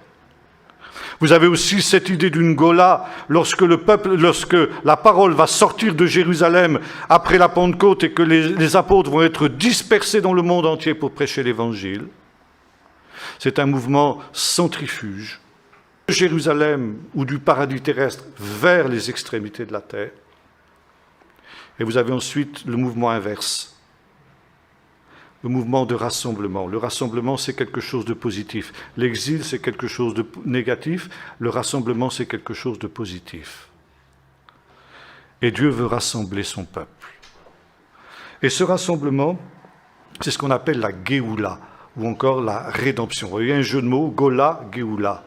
Vous avez aussi cette idée d'une Gola, lorsque la parole va sortir de Jérusalem après la Pentecôte et que les apôtres vont être dispersés dans le monde entier pour prêcher l'Évangile. C'est un mouvement centrifuge de Jérusalem ou du paradis terrestre vers les extrémités de la terre. Et vous avez ensuite le mouvement inverse. Le mouvement de rassemblement. Le rassemblement, c'est quelque chose de positif. L'exil, c'est quelque chose de négatif. Le rassemblement, c'est quelque chose de positif. Et Dieu veut rassembler son peuple. Et ce rassemblement, c'est ce qu'on appelle la Géoula, ou encore la rédemption. Il y a un jeu de mots, Gola, Géoula.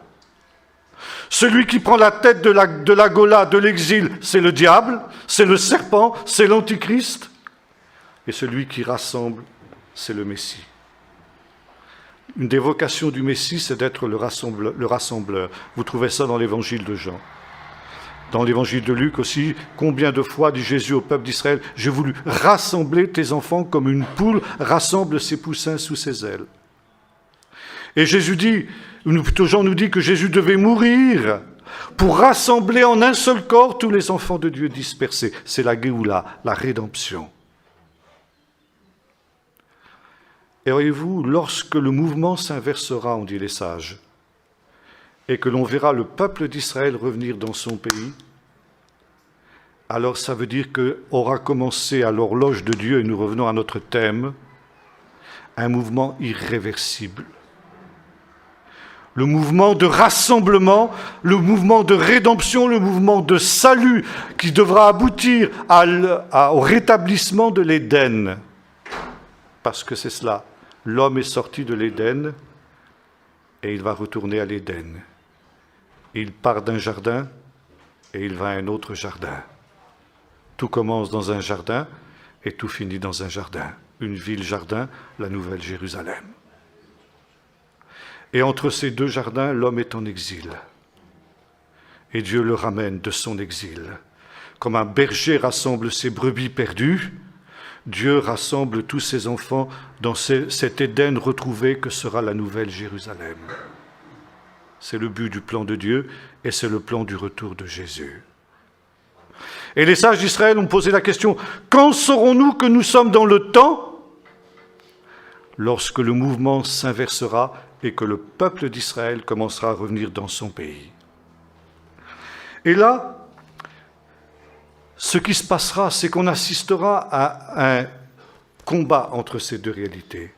Celui qui prend la tête de la Gola, de l'exil, c'est le diable, c'est le serpent, c'est l'antichrist. Et celui qui rassemble, c'est le Messie. Une des vocations du Messie, c'est d'être le rassembleur. Vous trouvez ça dans l'évangile de Jean. Dans l'évangile de Luc aussi, combien de fois dit Jésus au peuple d'Israël, « J'ai voulu rassembler tes enfants comme une poule rassemble ses poussins sous ses ailes. » Et Jésus dit, ou plutôt Jean nous dit que Jésus devait mourir pour rassembler en un seul corps tous les enfants de Dieu dispersés. C'est la Géoula, la rédemption. Et voyez-vous, lorsque le mouvement s'inversera, on dit les sages, et que l'on verra le peuple d'Israël revenir dans son pays, alors ça veut dire qu'aura commencé à l'horloge de Dieu, et nous revenons à notre thème, un mouvement irréversible. Le mouvement de rassemblement, le mouvement de rédemption, le mouvement de salut qui devra aboutir au rétablissement de l'Éden. Parce que c'est cela. L'homme est sorti de l'Éden et il va retourner à l'Éden. Il part d'un jardin et il va à un autre jardin. Tout commence dans un jardin et tout finit dans un jardin. Une ville-jardin, la Nouvelle Jérusalem. Et entre ces deux jardins, l'homme est en exil. Et Dieu le ramène de son exil. Comme un berger rassemble ses brebis perdues, Dieu rassemble tous ses enfants dans cet Éden retrouvé que sera la Nouvelle Jérusalem. C'est le but du plan de Dieu et c'est le plan du retour de Jésus. Et les sages d'Israël ont posé la question, quand saurons-nous que nous sommes dans le temps? Lorsque le mouvement s'inversera et que le peuple d'Israël commencera à revenir dans son pays. Et là, ce qui se passera, c'est qu'on assistera à un combat entre ces deux réalités.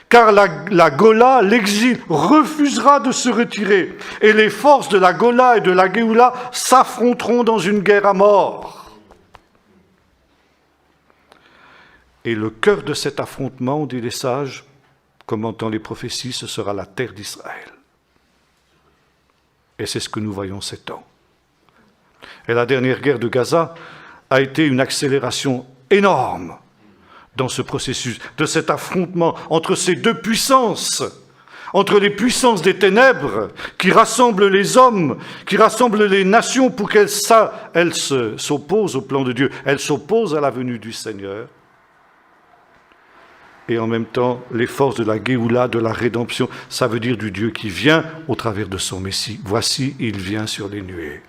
Car la Gola, l'exil, refusera de se retirer. Et les forces de la Gola et de la Géoula s'affronteront dans une guerre à mort. Et le cœur de cet affrontement, dit les sages, commentant les prophéties, ce sera la terre d'Israël. Et c'est ce que nous voyons ces temps. Et la dernière guerre de Gaza a été une accélération énorme dans ce processus, de cet affrontement entre ces deux puissances, entre les puissances des ténèbres qui rassemblent les hommes, qui rassemblent les nations pour qu'elles s'opposent au plan de Dieu, elles s'opposent à la venue du Seigneur, et en même temps les forces de la Géoula, de la rédemption, ça veut dire du Dieu qui vient au travers de son Messie. Voici, il vient sur les nuées.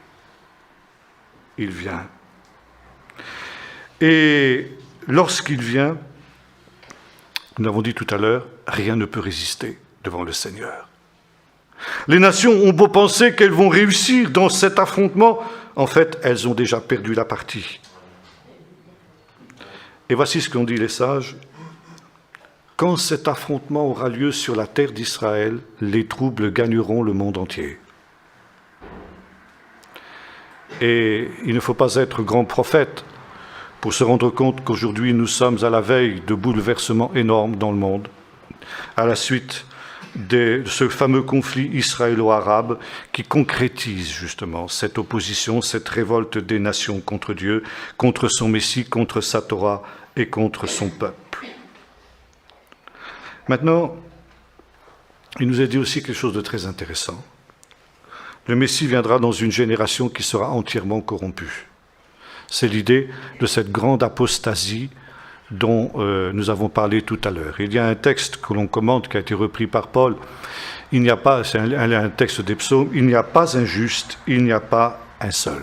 Il vient. Et lorsqu'il vient, nous l'avons dit tout à l'heure, rien ne peut résister devant le Seigneur. Les nations ont beau penser qu'elles vont réussir dans cet affrontement, en fait, elles ont déjà perdu la partie. Et voici ce qu'ont dit les sages. Quand cet affrontement aura lieu sur la terre d'Israël, les troubles gagneront le monde entier. Et il ne faut pas être grand prophète pour se rendre compte qu'aujourd'hui nous sommes à la veille de bouleversements énormes dans le monde, à la suite de ce fameux conflit israélo-arabe qui concrétise justement cette opposition, cette révolte des nations contre Dieu, contre son Messie, contre sa Torah et contre son peuple. Maintenant, il nous est dit aussi quelque chose de très intéressant. Le Messie viendra dans une génération qui sera entièrement corrompue. C'est l'idée de cette grande apostasie dont nous avons parlé tout à l'heure. Il y a un texte que l'on commente qui a été repris par Paul. Il n'y a pas, c'est un texte des psaumes, il n'y a pas un juste, il n'y a pas un seul.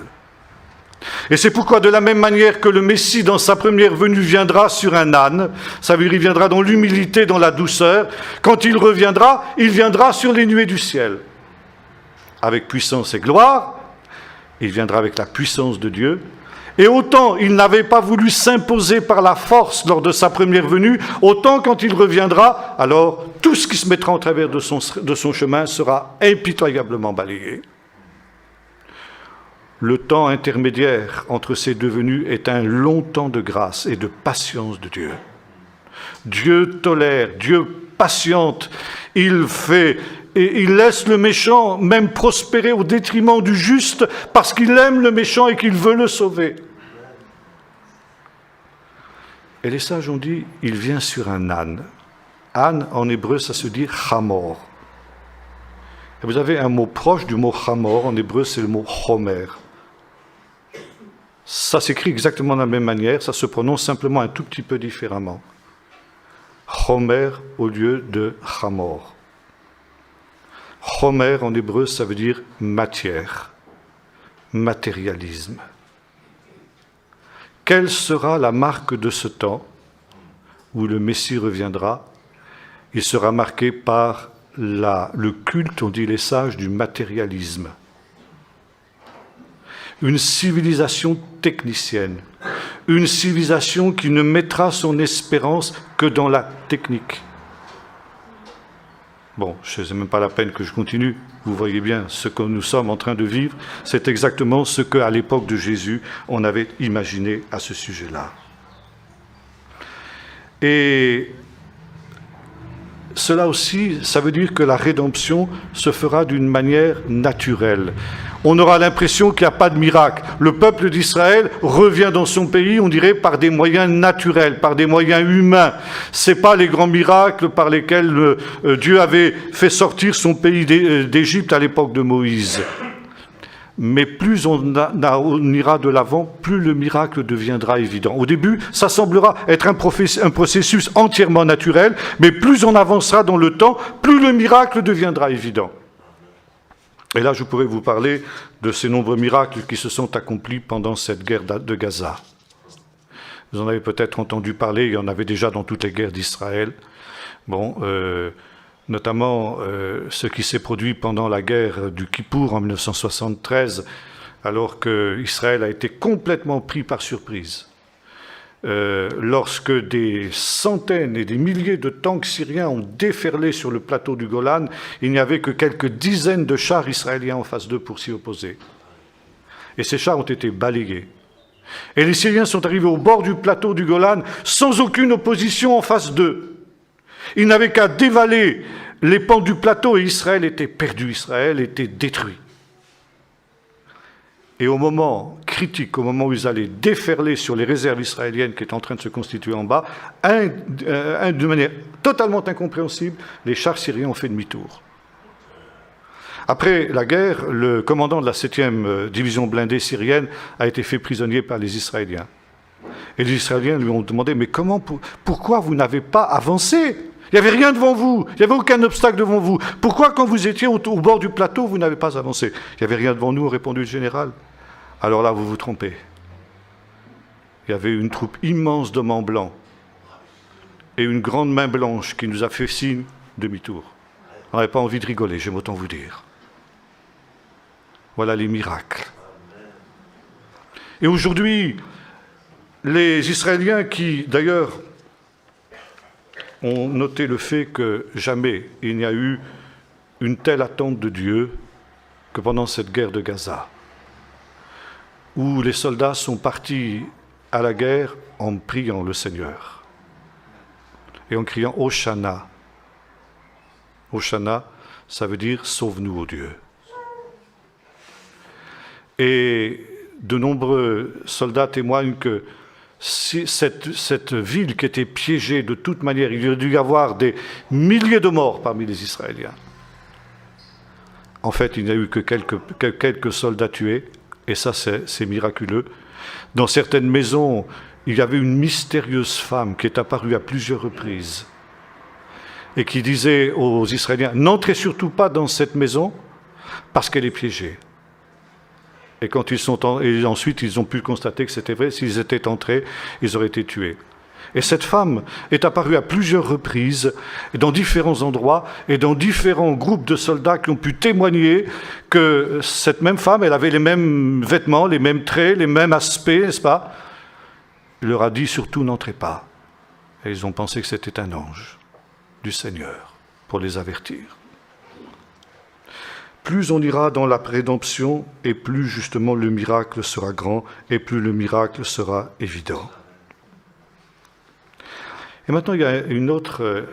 Et c'est pourquoi, de la même manière que le Messie, dans sa première venue, viendra sur un âne, ça veut dire il viendra dans l'humilité, dans la douceur, quand il viendra sur les nuées du ciel. Avec puissance et gloire, il viendra avec la puissance de Dieu. Et autant il n'avait pas voulu s'imposer par la force lors de sa première venue, autant quand il reviendra, alors tout ce qui se mettra en travers de son chemin sera impitoyablement balayé. Le temps intermédiaire entre ces deux venues est un long temps de grâce et de patience de Dieu. Dieu tolère, Dieu patiente, il laisse le méchant même prospérer au détriment du juste parce qu'il aime le méchant et qu'il veut le sauver. Et les sages ont dit, il vient sur un âne. Âne, en hébreu, ça se dit chamor. Et vous avez un mot proche du mot chamor, en hébreu, c'est le mot chomer. Ça s'écrit exactement de la même manière, ça se prononce simplement un tout petit peu différemment. Chomer au lieu de chamor. Chomer en hébreu, ça veut dire matière, matérialisme. Quelle sera la marque de ce temps où le Messie reviendra? Il sera marqué par le culte, on dit les sages, du matérialisme. Une civilisation technicienne, une civilisation qui ne mettra son espérance que dans la technique. Bon, ce n'est même pas la peine que je continue, vous voyez bien, ce que nous sommes en train de vivre, c'est exactement ce qu'à l'époque de Jésus, on avait imaginé à ce sujet-là. Et cela aussi, ça veut dire que la rédemption se fera d'une manière naturelle. On aura l'impression qu'il n'y a pas de miracle. Le peuple d'Israël revient dans son pays, on dirait, par des moyens naturels, par des moyens humains. Ce n'est pas les grands miracles par lesquels Dieu avait fait sortir son pays d'Égypte à l'époque de Moïse. Mais plus on ira de l'avant, plus le miracle deviendra évident. Au début, ça semblera être un processus entièrement naturel, mais plus on avancera dans le temps, plus le miracle deviendra évident. Et là, je pourrais vous parler de ces nombreux miracles qui se sont accomplis pendant cette guerre de Gaza. Vous en avez peut-être entendu parler, il y en avait déjà dans toutes les guerres d'Israël. Bon, notamment ce qui s'est produit pendant la guerre du Kippour en 1973, alors qu'Israël a été complètement pris par surprise. Lorsque des centaines et des milliers de tanks syriens ont déferlé sur le plateau du Golan, il n'y avait que quelques dizaines de chars israéliens en face d'eux pour s'y opposer. Et ces chars ont été balayés. Et les Syriens sont arrivés au bord du plateau du Golan sans aucune opposition en face d'eux. Ils n'avaient qu'à dévaler les pans du plateau et Israël était perdu, Israël était détruit. Et au moment critique, au moment où ils allaient déferler sur les réserves israéliennes qui étaient en train de se constituer en bas, de manière totalement incompréhensible, les chars syriens ont fait demi-tour. Après la guerre, le commandant de la 7e division blindée syrienne a été fait prisonnier par les Israéliens. Et les Israéliens lui ont demandé « Mais pourquoi vous n'avez pas avancé ? Il n'y avait rien devant vous, il n'y avait aucun obstacle devant vous. Pourquoi, quand vous étiez au bord du plateau, vous n'avez pas avancé ?»« Il n'y avait rien devant nous, » a répondu le général. Alors là, vous vous trompez. Il y avait une troupe immense d'hommes en blanc et une grande main blanche qui nous a fait signe demi-tour. On n'avait pas envie de rigoler, j'aime autant vous dire. Voilà les miracles. Et aujourd'hui, les Israéliens qui, d'ailleurs, ont noté le fait que jamais il n'y a eu une telle attente de Dieu que pendant cette guerre de Gaza, où les soldats sont partis à la guerre en priant le Seigneur et en criant « Hoshana ». Hoshana, ça veut dire « Sauve-nous, ô Dieu ». Et de nombreux soldats témoignent que si cette ville qui était piégée de toute manière, il y aurait dû y avoir des milliers de morts parmi les Israéliens. En fait, il n'y a eu que quelques soldats tués, et ça c'est miraculeux, Dans certaines maisons, il y avait une mystérieuse femme qui est apparue à plusieurs reprises et qui disait aux Israéliens, n'entrez surtout pas dans cette maison parce qu'elle est piégée. Et ensuite, ils ont pu constater que c'était vrai. S'ils étaient entrés, ils auraient été tués. Et cette femme est apparue à plusieurs reprises, dans différents endroits, et dans différents groupes de soldats qui ont pu témoigner que cette même femme, elle avait les mêmes vêtements, les mêmes traits, les mêmes aspects, n'est-ce pas? Il leur a dit, surtout, n'entrez pas. Et ils ont pensé que c'était un ange du Seigneur, pour les avertir. Plus on ira dans la rédemption, et plus justement le miracle sera grand, et plus le miracle sera évident. Et maintenant, il y a une autre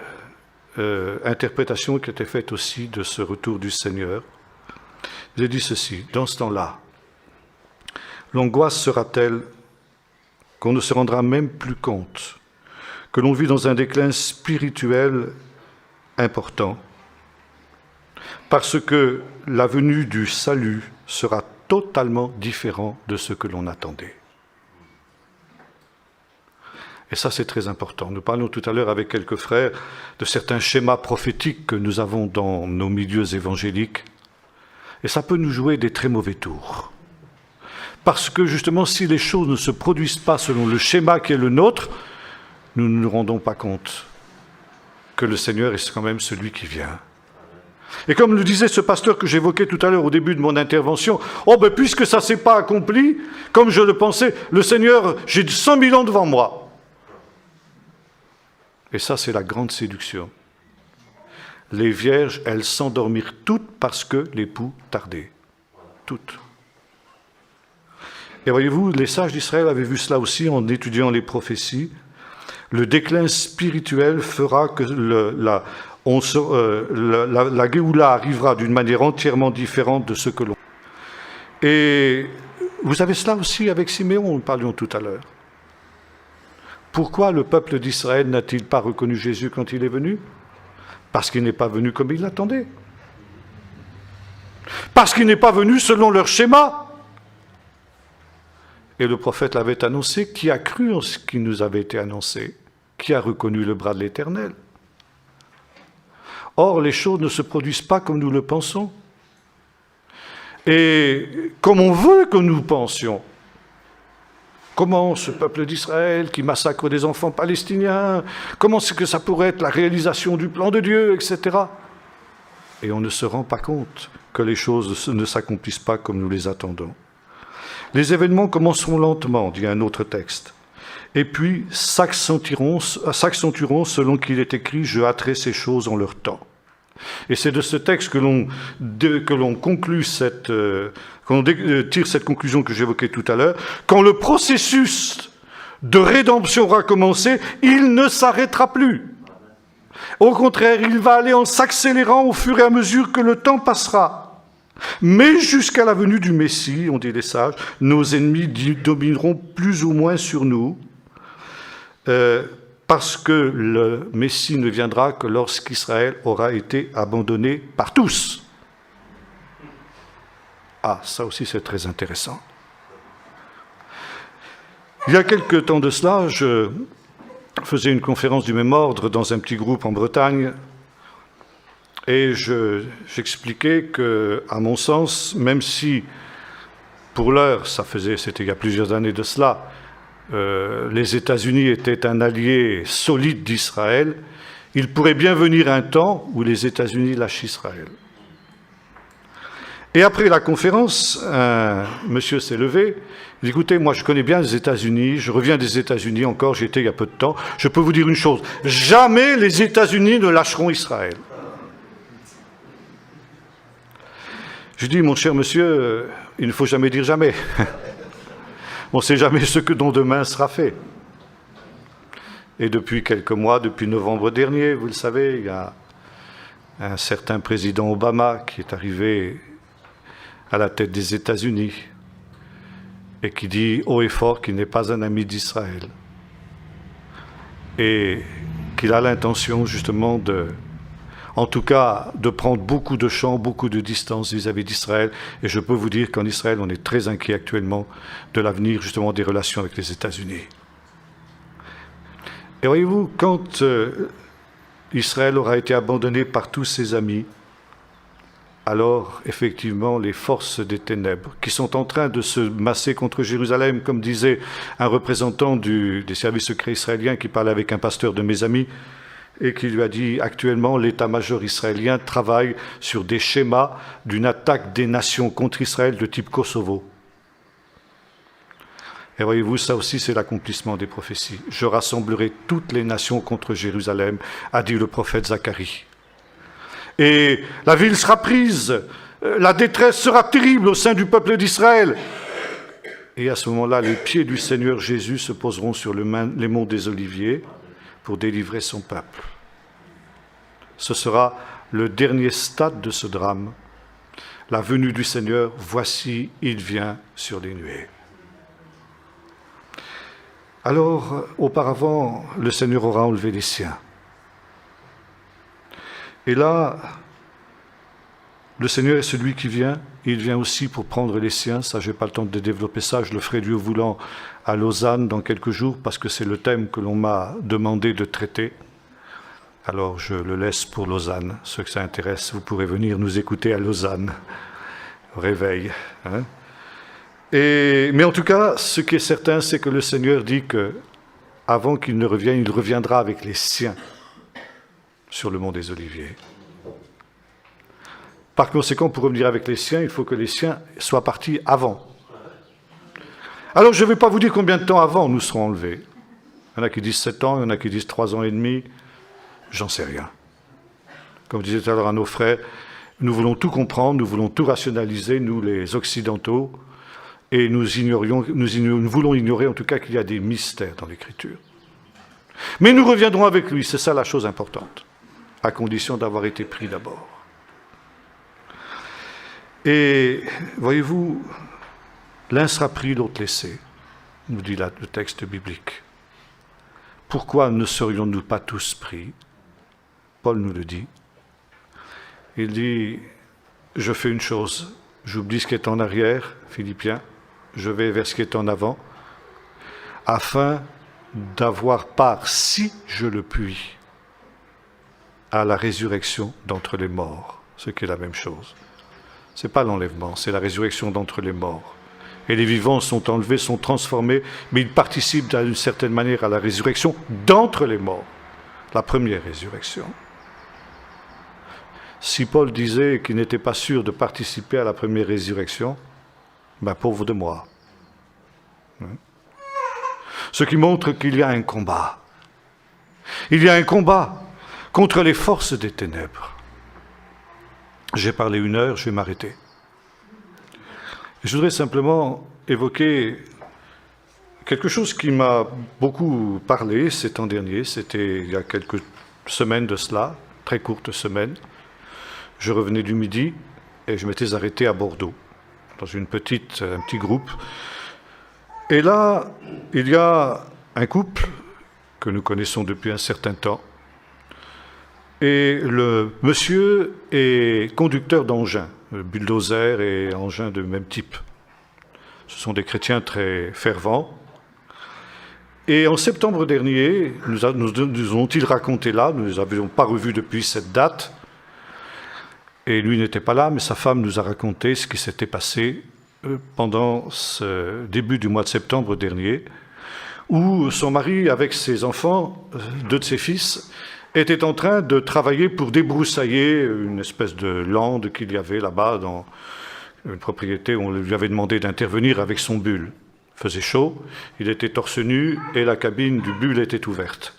interprétation qui a été faite aussi de ce retour du Seigneur. J'ai dit ceci, dans ce temps-là, l'angoisse sera telle qu'on ne se rendra même plus compte que l'on vit dans un déclin spirituel important, parce que la venue du salut sera totalement différente de ce que l'on attendait. Et ça, c'est très important. Nous parlions tout à l'heure avec quelques frères de certains schémas prophétiques que nous avons dans nos milieux évangéliques. Et ça peut nous jouer des très mauvais tours. Parce que justement, si les choses ne se produisent pas selon le schéma qui est le nôtre, nous ne nous rendons pas compte que le Seigneur est quand même celui qui vient. Et comme le disait ce pasteur que j'évoquais tout à l'heure au début de mon intervention, puisque ça ne s'est pas accompli, comme je le pensais, le Seigneur, j'ai 100 000 ans devant moi. Et ça, c'est la grande séduction. Les vierges, elles s'endormirent toutes parce que l'époux tardait. Toutes. Et voyez-vous, les sages d'Israël avaient vu cela aussi en étudiant les prophéties. Le déclin spirituel fera que la Géoula arrivera d'une manière entièrement différente de ce que l'on... Et vous avez cela aussi avec Siméon, nous parlions tout à l'heure. Pourquoi le peuple d'Israël n'a-t-il pas reconnu Jésus quand il est venu? Parce qu'il n'est pas venu comme il l'attendait. Parce qu'il n'est pas venu selon leur schéma. Et le prophète l'avait annoncé. Qui a cru en ce qui nous avait été annoncé? Qui a reconnu le bras de l'Éternel? Or, les choses ne se produisent pas comme nous le pensons. Et comme on veut que nous pensions. Comment ce peuple d'Israël qui massacre des enfants palestiniens, comment c'est que ça pourrait être la réalisation du plan de Dieu, etc. Et on ne se rend pas compte que les choses ne s'accomplissent pas comme nous les attendons. Les événements commenceront lentement, dit un autre texte, et puis s'accentueront selon qu'il est écrit « Je hâterai ces choses en leur temps ». Et c'est de ce texte que l'on conclut qu'on tire cette conclusion que j'évoquais tout à l'heure. Quand le processus de rédemption aura commencé, il ne s'arrêtera plus. Au contraire, il va aller en s'accélérant au fur et à mesure que le temps passera. Mais jusqu'à la venue du Messie, on dit les sages, nos ennemis domineront plus ou moins sur nous, parce que le Messie ne viendra que lorsqu'Israël aura été abandonné par tous. Ah, ça aussi c'est très intéressant. Il y a quelque temps de cela, je faisais une conférence du même ordre dans un petit groupe en Bretagne, et j'expliquais que, à mon sens, même si pour l'heure, c'était il y a plusieurs années de cela, les États-Unis étaient un allié solide d'Israël, il pourrait bien venir un temps où les États-Unis lâchent Israël. Et après la conférence, un monsieur s'est levé, il dit « Écoutez, moi je connais bien les États-Unis, je reviens des États-Unis encore, j'y étais il y a peu de temps, je peux vous dire une chose, jamais les États-Unis ne lâcheront Israël. » Je dis « Mon cher monsieur, il ne faut jamais dire jamais. On ne sait jamais ce que dont demain sera fait. » Et depuis quelques mois, depuis novembre dernier, vous le savez, il y a un certain président Obama qui est arrivé à la tête des États-Unis et qui dit haut et fort qu'il n'est pas un ami d'Israël et qu'il a l'intention justement en tout cas de prendre beaucoup de champ, beaucoup de distance vis-à-vis d'Israël. Et je peux vous dire qu'en Israël, on est très inquiet actuellement de l'avenir justement des relations avec les États-Unis. Et voyez-vous, quand Israël aura été abandonné par tous ses amis, alors effectivement les forces des ténèbres qui sont en train de se masser contre Jérusalem, comme disait un représentant des services secrets israéliens qui parlait avec un pasteur de mes amis et qui lui a dit actuellement l'état-major israélien travaille sur des schémas d'une attaque des nations contre Israël de type Kosovo. Et voyez-vous, ça aussi c'est l'accomplissement des prophéties. Je rassemblerai toutes les nations contre Jérusalem, a dit le prophète Zacharie. Et la ville sera prise, la détresse sera terrible au sein du peuple d'Israël. Et à ce moment-là, les pieds du Seigneur Jésus se poseront sur les monts des Oliviers pour délivrer son peuple. Ce sera le dernier stade de ce drame. La venue du Seigneur, voici, il vient sur les nuées. Alors, auparavant, le Seigneur aura enlevé les siens. Et là, le Seigneur est celui qui vient, il vient aussi pour prendre les siens. Ça, je n'ai pas le temps de développer ça, je le ferai Dieu voulant à Lausanne dans quelques jours, parce que c'est le thème que l'on m'a demandé de traiter. Alors, je le laisse pour Lausanne. Ceux que ça intéresse, vous pourrez venir nous écouter à Lausanne, au réveil. Hein. Mais en tout cas, ce qui est certain, c'est que le Seigneur dit que, avant qu'il ne revienne, il reviendra avec les siens sur le mont des Oliviers. Par conséquent, pour revenir avec les siens, il faut que les siens soient partis avant. Alors, je ne vais pas vous dire combien de temps avant nous serons enlevés. Il y en a qui disent 7 ans, il y en a qui disent 3 ans et demi. J'en sais rien. Comme je disais tout à l'heure à nos frères, nous voulons tout comprendre, nous voulons tout rationaliser, nous les Occidentaux, et nous voulons ignorer en tout cas qu'il y a des mystères dans l'Écriture. Mais nous reviendrons avec lui, c'est ça la chose importante, à condition d'avoir été pris d'abord. Et voyez-vous, l'un sera pris, l'autre laissé, nous dit là le texte biblique. Pourquoi ne serions-nous pas tous pris? Paul nous le dit. Il dit, je fais une chose, j'oublie ce qui est en arrière, Philippiens, je vais vers ce qui est en avant, afin d'avoir part, si je le puis, à la résurrection d'entre les morts, ce qui est la même chose. Ce n'est pas l'enlèvement, c'est la résurrection d'entre les morts. Et les vivants sont enlevés, sont transformés, mais ils participent d'une certaine manière à la résurrection d'entre les morts, la première résurrection. Si Paul disait qu'il n'était pas sûr de participer à la première résurrection, ben pauvre de moi. Ce qui montre qu'il y a un combat. Il y a un combat contre les forces des ténèbres. J'ai parlé 1 heure, je vais m'arrêter. Je voudrais simplement évoquer quelque chose qui m'a beaucoup parlé ces temps derniers. C'était il y a quelques semaines de cela, très courte semaine. Je revenais du Midi et je m'étais arrêté à Bordeaux, dans un petit groupe. Et là, il y a un couple que nous connaissons depuis un certain temps. Et le monsieur est conducteur d'engins, bulldozer et engins de même type. Ce sont des chrétiens très fervents. Et en septembre dernier, nous ont-ils raconté là, nous ne les avions pas revus depuis cette date, et lui n'était pas là, mais sa femme nous a raconté ce qui s'était passé pendant ce début du mois de septembre dernier, où son mari, avec ses enfants, 2 de ses fils, était en train de travailler pour débroussailler une espèce de lande qu'il y avait là-bas dans une propriété où on lui avait demandé d'intervenir avec son bulle. Il faisait chaud, il était torse nu et la cabine du bulle était ouverte.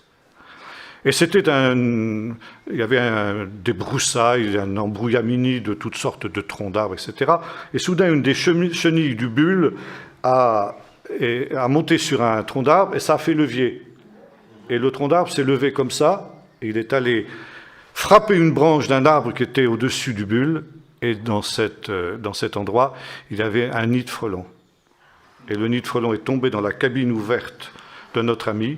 Et il y avait des broussailles, un embrouillamini de toutes sortes de troncs d'arbres, etc. Et soudain, une des chenilles du bulle a monté sur un tronc d'arbre et ça a fait levier. Et le tronc d'arbre s'est levé comme ça, et il est allé frapper une branche d'un arbre qui était au-dessus du bulle, et dans cet endroit, il y avait un nid de frelons. Et le nid de frelons est tombé dans la cabine ouverte de notre ami,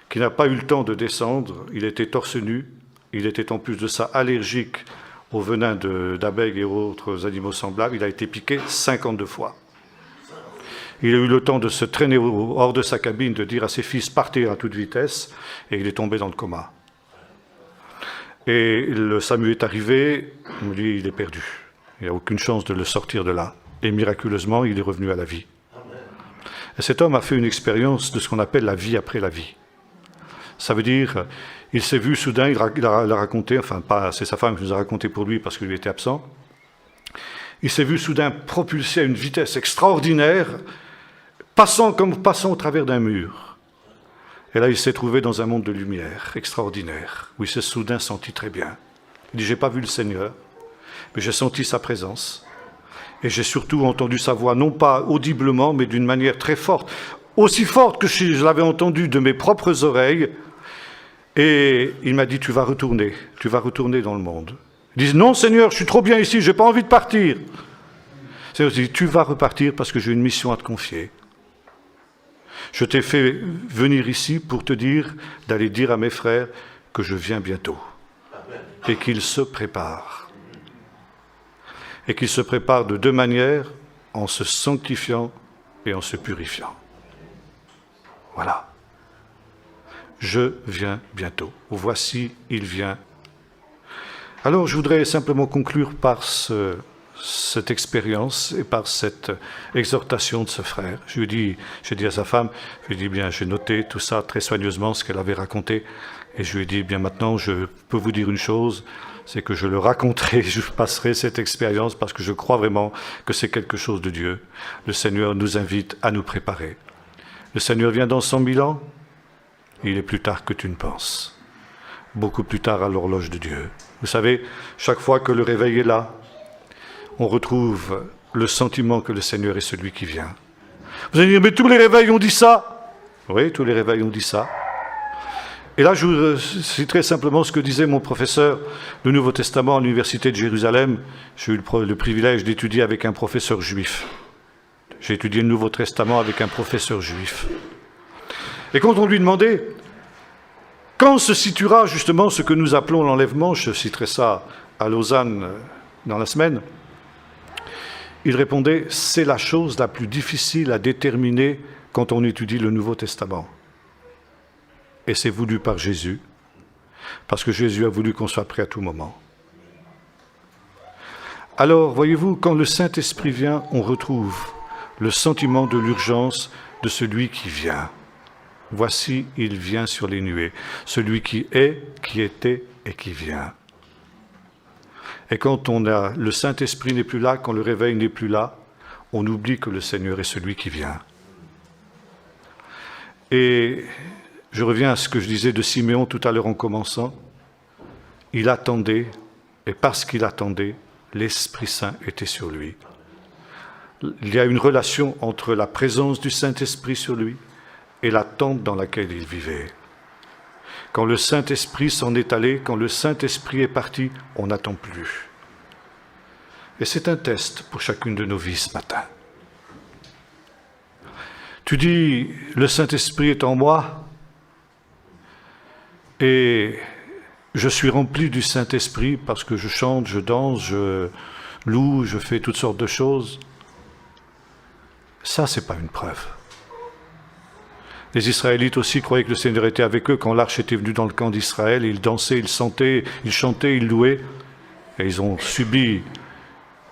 qui n'a pas eu le temps de descendre, il était torse nu, il était en plus de ça allergique au venin d'abeilles et autres animaux semblables, il a été piqué 52 fois. Il a eu le temps de se traîner hors de sa cabine, de dire à ses fils « partez à toute vitesse », et il est tombé dans le coma. Et le SAMU est arrivé, lui, il est perdu. Il n'y a aucune chance de le sortir de là. Et miraculeusement, il est revenu à la vie. Et cet homme a fait une expérience de ce qu'on appelle la vie après la vie. Ça veut dire, il s'est vu soudain, il a raconté, enfin pas, c'est sa femme qui nous a raconté pour lui parce qu'il lui était absent, il s'est vu soudain propulsé à une vitesse extraordinaire, passant au travers d'un mur. Et là, il s'est trouvé dans un monde de lumière extraordinaire, où il s'est soudain senti très bien. Il dit, j'ai pas vu le Seigneur, mais j'ai senti sa présence. Et j'ai surtout entendu sa voix, non pas audiblement, mais d'une manière très forte, aussi forte que je l'avais entendue de mes propres oreilles. Et il m'a dit, tu vas retourner dans le monde. Il dit, non Seigneur, je suis trop bien ici, je n'ai pas envie de partir. Le Seigneur dit, tu vas repartir parce que j'ai une mission à te confier. Je t'ai fait venir ici pour te dire d'aller dire à mes frères que je viens bientôt. Et qu'ils se préparent. Et qu'ils se préparent de deux manières, en se sanctifiant et en se purifiant. Voilà. Je viens bientôt. Voici, il vient. Alors, je voudrais simplement conclure par cette expérience et par cette exhortation de ce frère. J'ai dit à sa femme, je lui ai dit, bien, j'ai noté tout ça très soigneusement, ce qu'elle avait raconté, et je lui ai dit, bien, maintenant, je peux vous dire une chose, c'est que je le raconterai, je passerai cette expérience, parce que je crois vraiment que c'est quelque chose de Dieu. Le Seigneur nous invite à nous préparer. Le Seigneur vient dans 100 000 ans, il est plus tard que tu ne penses. Beaucoup plus tard à l'horloge de Dieu. Vous savez, chaque fois que le réveil est là, on retrouve le sentiment que le Seigneur est celui qui vient. Vous allez dire, mais tous les réveils ont dit ça. Oui, tous les réveils ont dit ça. Et là, je vous citerai simplement ce que disait mon professeur du Nouveau Testament à l'Université de Jérusalem. J'ai eu le privilège d'étudier avec un professeur juif. J'ai étudié le Nouveau Testament avec un professeur juif. Et quand on lui demandait quand se situera justement ce que nous appelons l'enlèvement, je citerai ça à Lausanne dans la semaine, il répondait, c'est la chose la plus difficile à déterminer quand on étudie le Nouveau Testament. Et c'est voulu par Jésus, parce que Jésus a voulu qu'on soit prêt à tout moment. Alors, voyez-vous, quand le Saint-Esprit vient, on retrouve le sentiment de l'urgence de celui qui vient. Voici, il vient sur les nuées, celui qui est, qui était et qui vient. Et quand le Saint-Esprit n'est plus là, quand le réveil n'est plus là, on oublie que le Seigneur est celui qui vient. Et je reviens à ce que je disais de Siméon tout à l'heure en commençant. Il attendait, et parce qu'il attendait, l'Esprit Saint était sur lui. Il y a une relation entre la présence du Saint-Esprit sur lui et l'attente dans laquelle il vivait. Quand le Saint-Esprit s'en est allé, quand le Saint-Esprit est parti, on n'attend plus. Et c'est un test pour chacune de nos vies ce matin. Tu dis, le Saint-Esprit est en moi et je suis rempli du Saint-Esprit parce que je chante, je danse, je loue, je fais toutes sortes de choses. Ça, c'est pas une preuve. Les Israélites aussi croyaient que le Seigneur était avec eux quand l'arche était venue dans le camp d'Israël. Ils dansaient, ils chantaient, ils louaient. Et ils ont subi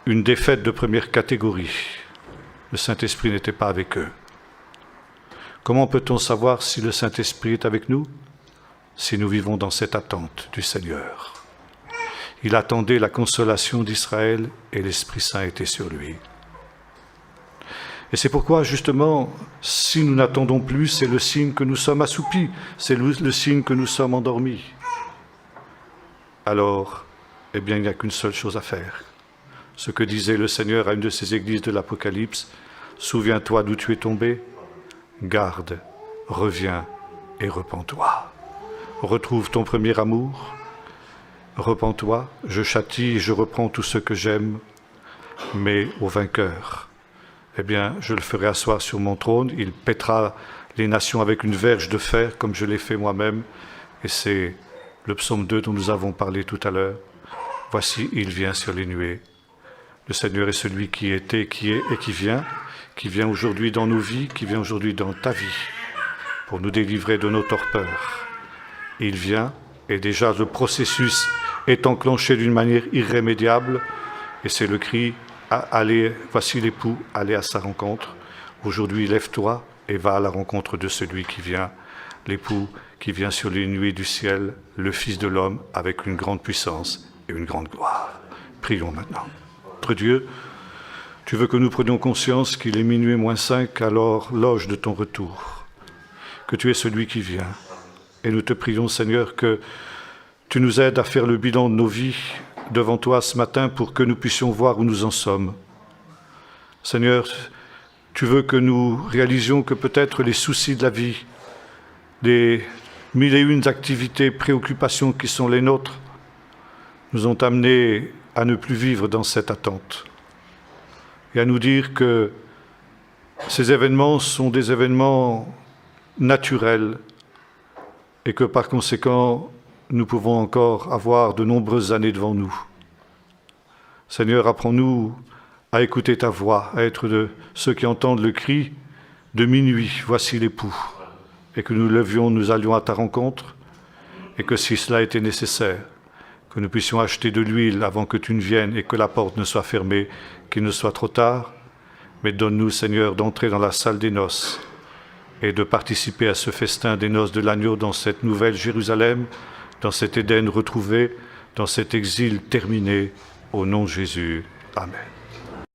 une défaite de première catégorie. Le Saint-Esprit n'était pas avec eux. Comment peut-on savoir si le Saint-Esprit est avec nous? Si nous vivons dans cette attente du Seigneur. Il attendait la consolation d'Israël et l'Esprit Saint était sur lui. Et c'est pourquoi, justement, si nous n'attendons plus, c'est le signe que nous sommes assoupis, c'est le signe que nous sommes endormis. Alors, eh bien, il n'y a qu'une seule chose à faire. Ce que disait le Seigneur à une de ces églises de l'Apocalypse, « Souviens-toi d'où tu es tombé, garde, reviens et repens-toi. Retrouve ton premier amour, repens-toi, je châtie et je reprends tout ce que j'aime, mais au vainqueur. Eh bien, je le ferai asseoir sur mon trône, il pètera les nations avec une verge de fer, comme je l'ai fait moi-même, et c'est le psaume 2 dont nous avons parlé tout à l'heure. Voici, il vient sur les nuées. Le Seigneur est celui qui était, qui est et qui vient aujourd'hui dans nos vies, qui vient aujourd'hui dans ta vie, pour nous délivrer de nos torpeurs. Il vient, et déjà le processus est enclenché d'une manière irrémédiable, et c'est le cri « Allez, voici l'époux, allez à sa rencontre ». Aujourd'hui, lève-toi et va à la rencontre de celui qui vient, l'époux qui vient sur les nuées du ciel, le Fils de l'homme avec une grande puissance et une grande gloire. Prions maintenant. Notre Dieu, tu veux que nous prenions conscience qu'il est minuit moins 5 à l'horloge de ton retour, que tu es celui qui vient. Et nous te prions, Seigneur, que tu nous aides à faire le bilan de nos vies devant toi ce matin pour que nous puissions voir où nous en sommes. Seigneur, tu veux que nous réalisions que peut-être les soucis de la vie, les 1001 activités, préoccupations qui sont les nôtres, nous ont amenés à ne plus vivre dans cette attente et à nous dire que ces événements sont des événements naturels et que par conséquent, nous pouvons encore avoir de nombreuses années devant nous. Seigneur, apprends-nous à écouter ta voix, à être de ceux qui entendent le cri de minuit, voici l'époux, et que nous levions, nous allions à ta rencontre, et que si cela était nécessaire, que nous puissions acheter de l'huile avant que tu ne viennes et que la porte ne soit fermée, qu'il ne soit trop tard. Mais donne-nous, Seigneur, d'entrer dans la salle des noces et de participer à ce festin des noces de l'agneau dans cette nouvelle Jérusalem, dans cet Éden retrouvé, dans cet exil terminé, au nom de Jésus. Amen.